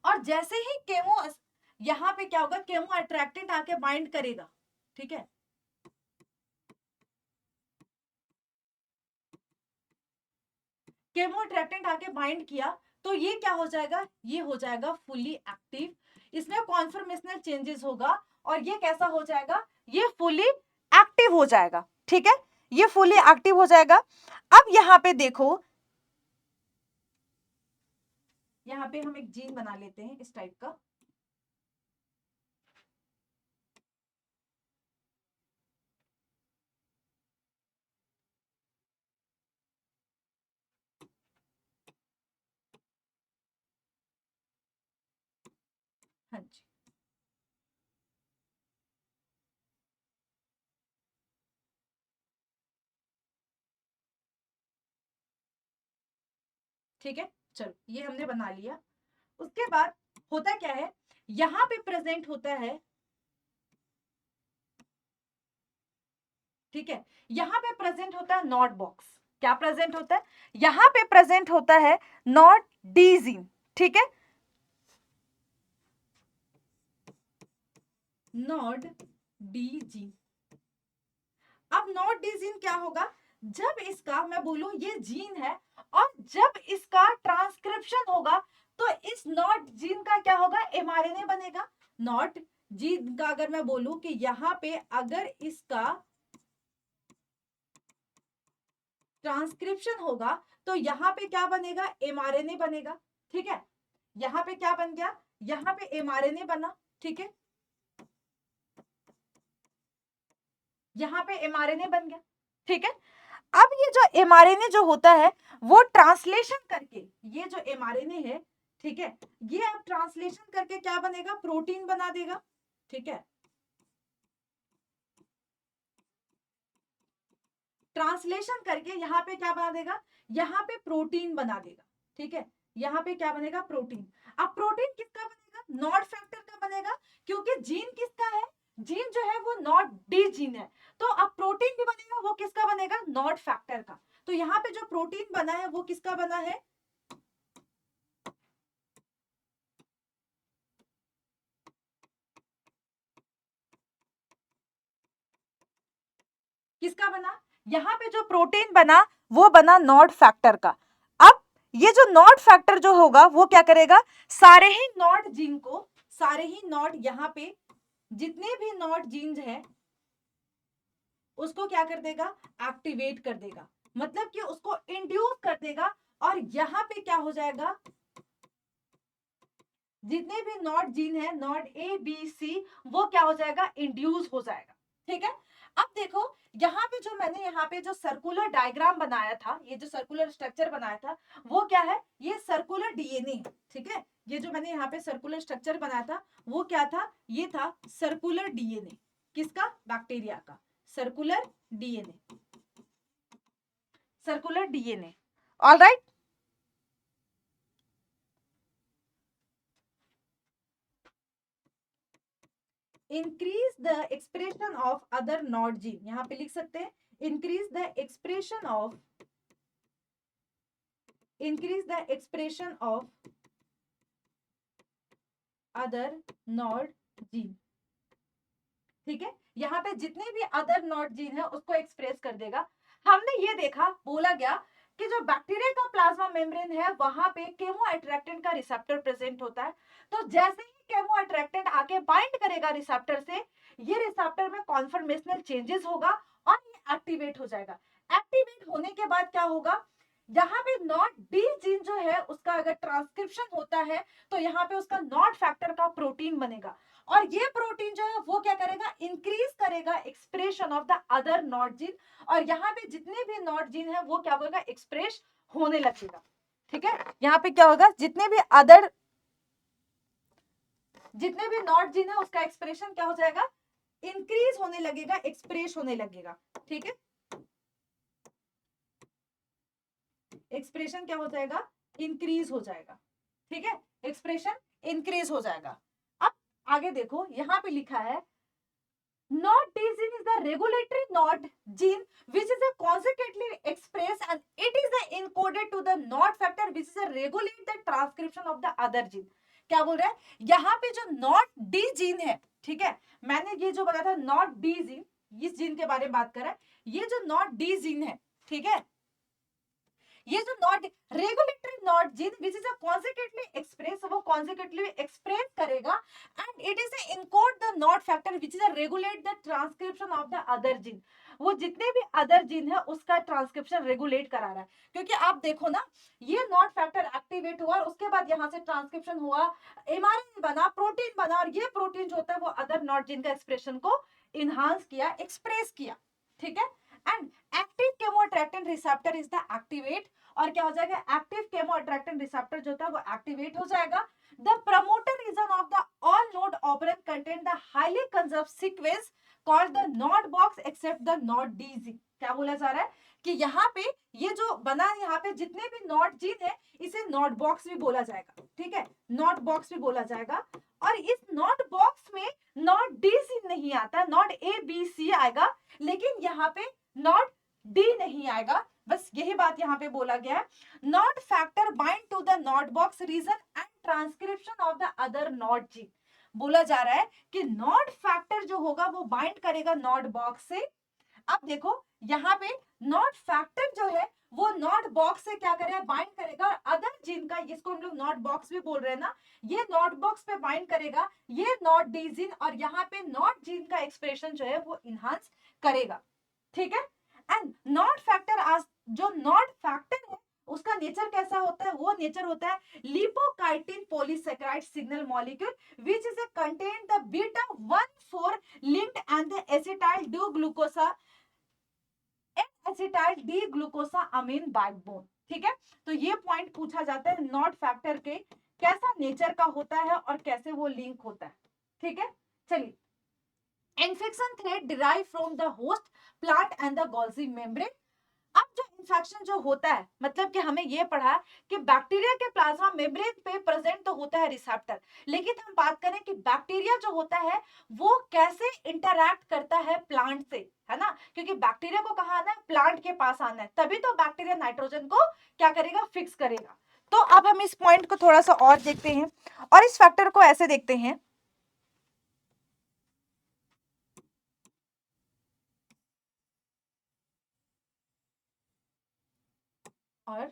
और जैसे ही केमो यहाँ पे क्या होगा, केमो अट्रैक्टेंट आके बाइंड करेगा, ठीक है, केमो अट्रैक्टेंट आके बाइंड किया तो ये क्या हो जाएगा, ये हो जाएगा फुली एक्टिव, इसमें कॉन्फर्मेशनल चेंजेस होगा और ये कैसा हो जाएगा, ये फुली एक्टिव हो जाएगा, ठीक है, ये फुली एक्टिव हो जाएगा। अब यहाँ पे देखो, यहाँ पे हम एक जीन बना लेते हैं इस टाइप का, हाँ जी, ठीक है, चलो ये हमने बना लिया। उसके बाद होता क्या है, यहां पे प्रेजेंट होता है, ठीक है, यहां पे प्रेजेंट होता है नॉट बॉक्स, क्या प्रेजेंट होता है, यहां पे प्रेजेंट होता है नॉट डी जीन, ठीक है, नॉट डी जीन। अब नॉट डी जीन क्या होगा, जब इसका मैं बोलूं ये जीन है और जब इसका ट्रांसक्रिप्शन होगा तो इस नॉट जीन का क्या होगा, एमआरएनए बनेगा। नॉट जीन का अगर मैं बोलूं कि यहाँ पे अगर इसका ट्रांसक्रिप्शन होगा तो यहाँ पे क्या बनेगा, एमआरएनए बनेगा, ठीक है, यहाँ पे क्या बन गया, यहाँ पे एमआरएनए बना, ठीक है, यहाँ पे एमआरएनए बन गया, ठीक है। अब ये जो एमआरएनए जो होता है वो ट्रांसलेशन करके, ये जो एमआरएनए है, ठीक है, ये अब ट्रांसलेशन करके क्या बनेगा, प्रोटीन बना देगा, ठीक है, ट्रांसलेशन करके यहाँ पे क्या बना देगा, यहाँ पे प्रोटीन बना देगा, ठीक है, यहाँ पे क्या बनेगा, प्रोटीन। अब प्रोटीन किसका बनेगा, नॉट फैक्टर का बनेगा, क्योंकि जीन किसका है, जीन जो है वो नॉट डी जीन है, तो अब प्रोटीन भी बनेगा, वो किसका बनेगा, नॉट फैक्टर का। तो यहाँ पे जो प्रोटीन बना है वो किसका बना है, किसका बना, यहाँ पे जो प्रोटीन बना वो बना नॉट फैक्टर का। अब ये जो नॉट फैक्टर जो होगा वो क्या करेगा, सारे ही नॉट जीन को, सारे ही नॉट यहाँ पे जितने भी नॉट जीन्स है उसको क्या कर देगा, एक्टिवेट कर देगा, मतलब कि उसको इंड्यूस कर देगा और यहाँ पे क्या हो जाएगा, जितने भी नॉट जीन है, नॉट ए बी सी, वो क्या हो जाएगा, इंड्यूस हो जाएगा, ठीक है। अब देखो यहाँ पे जो मैंने यहाँ पे जो सर्कुलर डायग्राम बनाया था, ये जो सर्कुलर स्ट्रक्चर बनाया था वो क्या है, ये सर्कुलर डीएनए है, ठीक है, ये जो मैंने यहाँ पे सर्कुलर स्ट्रक्चर बनाया था वो क्या था, ये था सर्कुलर डीएनए, किसका, बैक्टीरिया का, circular DNA, circular DNA, alright. Increase the expression of other nod gene, यहां पे लिख सकते हैं increase the expression of, increase the expression of other nod gene, ठीक है, यहाँ पे जितने भी अदर नॉट जीन है उसको एक्सप्रेस कर देगा। हमने ये देखा, बोला गया कि जो बैक्टीरिया का प्लाज्मा मेम्ब्रेन है वहां पे केमो अट्रैक्टेंट का रिसेप्टर प्रेजेंट होता है, तो जैसे ही केमो अट्रैक्टेंट आके बाइंड करेगा रिसेप्टर से, ये रिसेप्टर में कॉन्फर्मेशनल चेंजेस होगा और ये एक्टिवेट हो जाएगा। एक्टिवेट होने के बाद क्या होगा, यहाँ पे नॉट डी जीन जो है उसका अगर ट्रांसक्रिप्शन होता है तो यहाँ पे उसका नॉट फैक्टर का प्रोटीन बनेगा और ये प्रोटीन जो है वो क्या करेगा, इंक्रीज करेगा expression of the other nod gene और यहाँ पे जितने भी नॉट जीन है वो क्या होगा, एक्सप्रेस होने लगेगा, ठीक है, यहाँ पे क्या होगा, जितने भी अदर, जितने भी नॉट जीन है उसका एक्सप्रेशन क्या हो जाएगा, इंक्रीज होने लगेगा, एक्सप्रेस होने लगेगा, ठीक है, एक्सप्रेशन क्या हो जाएगा, इंक्रीज हो जाएगा, ठीक है, एक्सप्रेशन इंक्रीज हो जाएगा। अब आगे देखो यहाँ पे लिखा है Knot D gene is the regulatory knot gene which is a consequently expressed and it is encoded to the knot factor which is a regulate the transcription of the other gene. क्या बोल रहा है, यहाँ पे जो not D gene है, ठीक है, मैंने ये जो बताया था नॉट डी जीन, इस जीन के बारे में बात कर रहा है, ये जो नॉट डी जीन है, ठीक है, ये जो not regulatory not gene which is a consequently express, वो कॉन्सिक्वेंटली एक्सप्रेस करेगा and it is encode the not factor which is regulate the transcription of the other gene, वो जितने भी अदर जीन है उसका ट्रांसक्रिप्शन रेगुलेट करा रहा है, क्योंकि आप देखो ना, ये नॉट फैक्टर एक्टिवेट हुआ और उसके बाद यहाँ से ट्रांसक्रिप्शन हुआ, एमआरएनए बना, प्रोटीन बना, और ये प्रोटीन जो होता है वो अदर नॉट जीन का एक्सप्रेशन को इनहांस किया, एक्सप्रेस किया, ठीक है, and active chemoattractant receptor is the activate, और क्या हो जाएगा, एक्टिव केमोअट्रैक्टेंट रिसेप्टर जो होता है वो एक्टिवेट हो जाएगा, the promoter region of the all nod operon contain the highly conserved sequence called the nod box except the nod DG, क्या बोला जा रहा है कि यहाँ पे ये जो बना है, यहाँ पे जितने भी नॉट जीन है इसे नॉट बॉक्स भी बोला जाएगा, ठीक है, नॉट बॉक्स भी बोला जाएगा, और इस नॉट बॉक्स में नॉट डी जीन नहीं आता, नॉट ए बी सी आएगा, लेकिन यहाँ पे नॉट डी नहीं आएगा, बस यही बात यहाँ पे बोला गया है, nod factor bind to the nod box region and transcription of the other nod gene, बोला जा रहा है कि नॉट फैक्टर जो होगा वो बाइंड करेगा नॉट बॉक्स से, अब देखो यहाँ पे नॉट फैक्टर जो है वो नॉट बॉक्स से क्या करेगा, बाइंड करेगा, और अदर जीन का, इसको हम लोग नॉट बॉक्स भी बोल रहे हैं ना, ये नॉट बॉक्स पे बाइंड करेगा ये नॉट डी जीन, और यहाँ पे नॉट जीन का एक्सप्रेशन जो है वो इनहांस करेगा, ठीक है, एंड नॉट फैक्टर आज जो नॉट फैक्टर है उसका नेचर कैसा होता है, वो नेचर होता है lipochitin polysaccharide signal molecule which is contain the beta 1,4 linked and the acetyl D glucosa acetyl D glucosamine backbone, ठीक है, तो ये पॉइंट पूछा जाता है नॉट फैक्टर के कैसा नेचर का होता है और कैसे वो लिंक होता है, ठीक है, चलिए, infection thread derive from the host plant and the Golgi membrane, अब जो इन्फेक्शन जो होता है, मतलब कि हमें ये पढ़ा कि बैक्टीरिया के प्लाज्मा मेम्ब्रेन पे प्रेजेंट तो होता है रिसेप्टर, लेकिन हम बात करें कि बैक्टीरिया जो होता है वो कैसे इंटरैक्ट करता है प्लांट से, है ना, क्योंकि बैक्टीरिया को कहाँ आना है, प्लांट के पास आना है, तभी तो बैक्टीरिया नाइट्रोजन को क्या करेगा, फिक्स करेगा, तो अब हम इस पॉइंट को थोड़ा सा और देखते हैं, और इस फैक्टर को ऐसे देखते हैं, और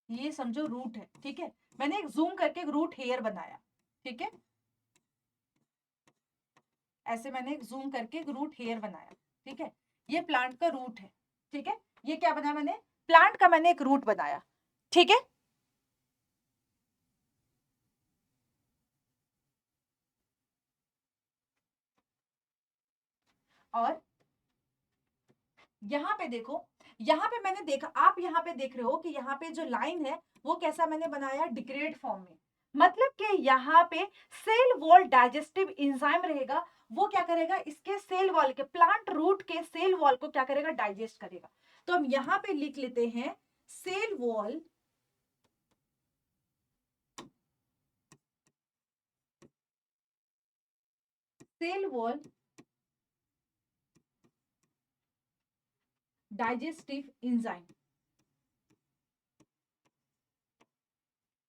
ये समझो रूट है, ठीक है, मैंने एक जूम करके एक रूट हेयर बनाया, ठीक है, ऐसे मैंने एक जूम करके एक रूट हेयर बनाया, ठीक है, ये प्लांट का रूट है, ठीक है, ये क्या बनाया मैंने, प्लांट का मैंने एक रूट बनाया, ठीक है, और यहाँ पे देखो, यहाँ पे मैंने देखा, आप यहाँ पे देख रहे हो कि यहाँ पे जो लाइन है वो कैसा मैंने बनाया, डिग्रेड फॉर्म में, मतलब कि यहाँ पे सेल वॉल डाइजेस्टिव एंजाइम रहेगा, वो क्या करेगा, इसके सेल वॉल के, प्लांट रूट के सेल वॉल को क्या करेगा, डाइजेस्ट करेगा, तो हम यहाँ पे लिख लेते हैं सेल वॉल डाइजेस्टिव एंजाइम,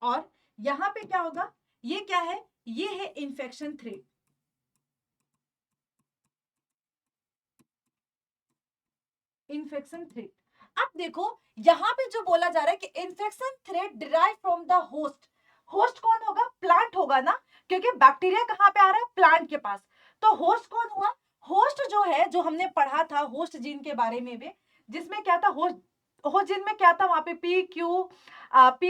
और यहां पे क्या होगा, ये क्या है, ये है इन्फेक्शन थ्रेड, इन्फेक्शन थ्रेड, अब देखो यहां पे जो बोला जा रहा है कि infection thread derive from the host, host कौन होगा, प्लांट होगा ना, क्योंकि बैक्टीरिया कहां पे आ रहा है, प्लांट के पास, तो होस्ट कौन हुआ, होस्ट जो है, जो हमने पढ़ा था होस्ट जीन के बारे में भी, जिसमें क्या था, होस्ट होस्ट जीन में क्या था, वहां पे पी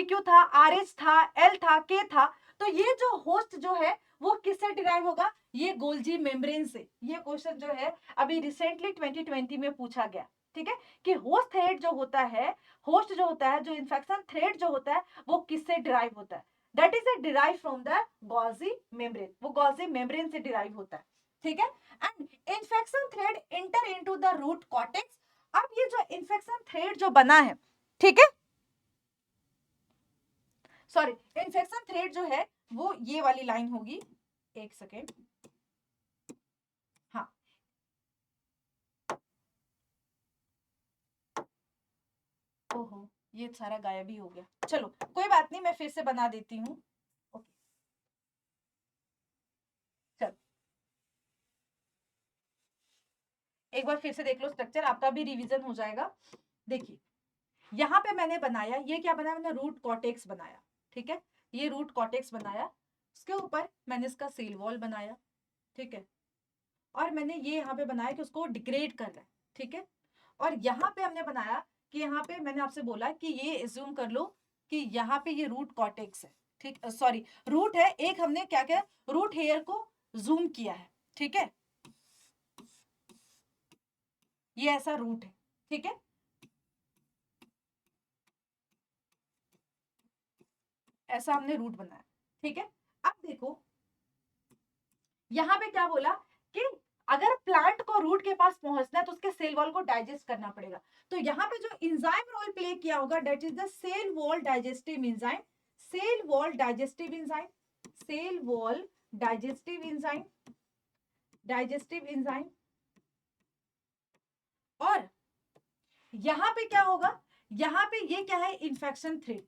क्यू था, आर एच था, एल था, के था, तो ये जो होस्ट जो है वो किससे डिराइव होगा, ये गोल्जी मेम्ब्रेन से, ये क्वेश्चन जो है अभी रिसेंटली 2020 में पूछा गया, ठीक है, कि होस्ट थ्रेड जो होता है, होस्ट जो होता है, जो इन्फेक्शन थ्रेड जो होता है वो किससे डिराइव होता है, that is A derive from the Golgi membrane, वो गॉल्जी मेम्ब्रेन से डिराइव होता है, ठीक है, and infection thread enter into the root cortex, अब ये जो इन्फेक्शन थ्रेड जो बना है, ठीक है, सॉरी, इन्फेक्शन थ्रेड जो है वो ये वाली लाइन होगी, एक सेकेंड, हाँ, ओहो ये सारा गायब ही हो गया, चलो कोई बात नहीं, मैं फिर से बना देती हूँ। ओके, चलो एक बार फिर से देख लो स्ट्रक्चर, आपका भी रिवीजन हो जाएगा। देखिए यहाँ पे मैंने बनाया, ये क्या बनाया मैंने, रूट कॉर्टेक्स बनाया, ठीक है, ये रूट कॉर्टेक्स बनाया, उसके ऊपर मैंने इसका सेल वॉल बनाया, ठीक है, और मैंने ये यहाँ पे बनाया कि उसको डिग्रेड करना है, ठीक है, और यहाँ पे हमने बनाया कि यहाँ पे मैंने आपसे बोला कि ये एज्यूम कर लो कि यहाँ पे ये रूट कॉर्टेक्स है, ठीक, सॉरी रूट है, एक हमने क्या किया, रूट हेयर को जूम किया है, ठीक है, ये ऐसा रूट है, ठीक है, ऐसा हमने रूट बनाया, ठीक है। अब देखो यहाँ पे क्या बोला कि अगर प्लांट को रूट के पास पहुंचना है तो उसके सेल वॉल को डाइजेस्ट करना पड़ेगा, तो यहाँ पे जो एंजाइम रोल प्ले किया होगा that is the cell wall digestive enzyme, cell wall digestive enzyme, cell wall digestive enzyme, digestive enzyme, और यहाँ पे क्या होगा, यहाँ पे ये क्या है, इन्फेक्शन थ्रेड,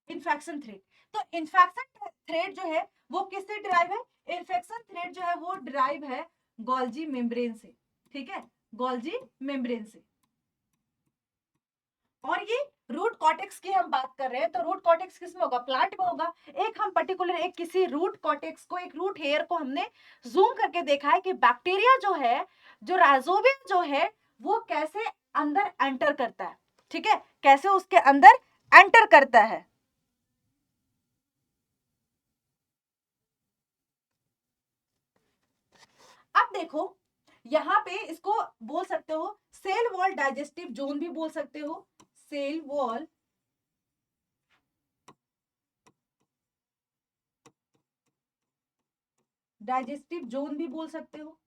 इन्फेक्शन थ्रेड, तो इन्फेक्शन थ्रेड जो है वो किससे ड्राइव है, इन्फेक्शन थ्रेड जो है वो ड्राइव है गोल्जी मेम्ब्रेन से, ठीक है, गोल्जी मेम्ब्रेन से, और ये रूट कॉर्टेक्स की हम बात कर रहे हैं, तो रूट कॉर्टेक्स किस में होगा, प्लांट में होगा, एक हम पर्टिकुलर एक किसी रूट कॉर्टेक्स को, एक रूट हेयर को हमने जूम करके देखा है कि बैक्टीरिया जो है, जो राइजोबियम जो है वो कैसे अंदर एंटर करता है, ठीक है, कैसे उसके अंदर एंटर करता है। अब देखो यहाँ पे इसको बोल सकते हो सेल वॉल डाइजेस्टिव जोन भी बोल सकते हो, सेल वॉल डाइजेस्टिव जोन भी बोल सकते हो,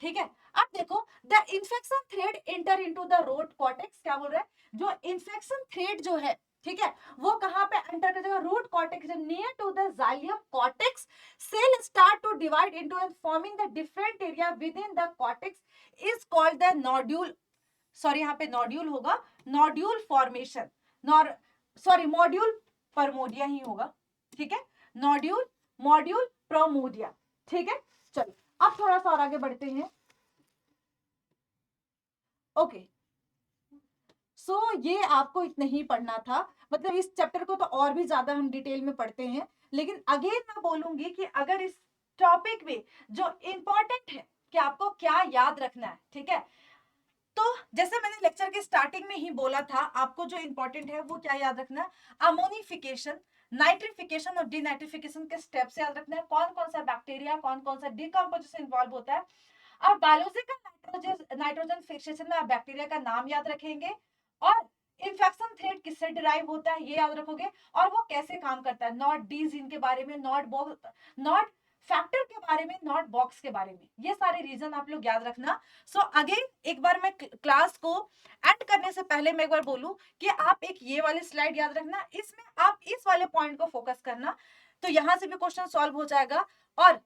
ठीक है। अब देखो the infection thread enter into the root cortex, क्या बोल रहा है, जो इन्फेक्शन थ्रेड जो है, ठीक है, वो कहां पे एंटर करेगा, root cortex near to the xylem cortex, cell start to divide into and forming the different area with in the cortex is called the nodule, sorry यहाँ पे नोड्यूल होगा, nodule formation, nor sorry module primordia ही होगा, ठीक है, nodule module प्रोमोडिया, ठीक है। चलो अब थोड़ा सा और आगे बढ़ते हैं, ओके, सो ये आपको इतना ही पढ़ना था, मतलब इस चैप्टर को तो और भी ज्यादा हम डिटेल में पढ़ते हैं, लेकिन अगेन मैं बोलूंगी कि अगर इस टॉपिक में जो इंपॉर्टेंट है कि आपको क्या याद रखना है, ठीक है, तो जैसे मैंने लेक्चर के स्टार्टिंग में ही बोला था, आपको जो इंपॉर्टेंट है वो क्या याद रखना है, अमोनिफिकेशन, नाइट्रिफिकेशन और डीनाइट्रिफिकेशन के स्टेप्स याद रखना है, कौन कौन सा बैक्टीरिया कौन कौन सा डिकम्पोजिशन इन्वॉल्व होता है, और बायोलॉजिकल नाइट्रोजन नाइट्रोजन फिक्सेशन में आप बैक्टीरिया का नाम याद रखेंगे, और इन्फेक्शन थ्रेड किससे डिराइव होता है ये याद रखोगे, और वो कैसे काम करता है, नॉट डीजीन के बारे में, नॉट फैक्टर के बारे में, नॉट बॉक्स के बारे में, ये सारे रीजन आप लोग याद रखना। सो अगेन एक बार मैं क्लास को एंड करने से पहले मैं एक बार बोलूं कि आप एक ये वाली स्लाइड याद रखना, इसमें आप इस वाले पॉइंट को फोकस करना, तो यहां से भी क्वेश्चन सॉल्व हो जाएगा, और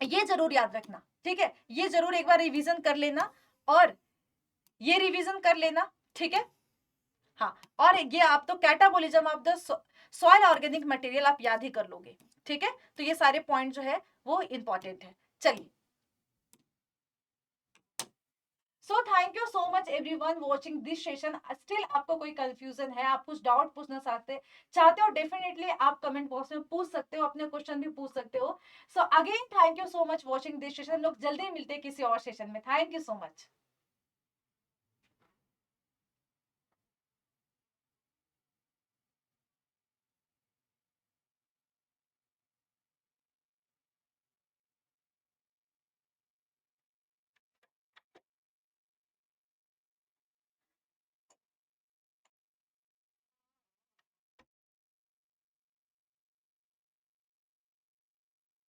ये जरूर याद रखना, ठीक है, ये जरूर एक बार रिवीजन कर लेना, और ये रिवीजन कर लेना, ठीक है, हाँ, और ये आप तो catabolism of the soil organic material आप याद ही कर लोगे, ठीक है, तो ये सारे पॉइंट जो है वो इंपॉर्टेंट है। चलिए, so thank you so much everyone watching this session, still आपको कोई कंफ्यूजन है, आप कुछ डाउट पूछना चाहते हो, डेफिनेटली आप कमेंट बॉक्स में पूछ सकते हो, अपने क्वेश्चन भी पूछ सकते हो। So again thank you so much watching this session, लोग जल्दी मिलते हैं किसी और सेशन में, थैंक यू सो मच।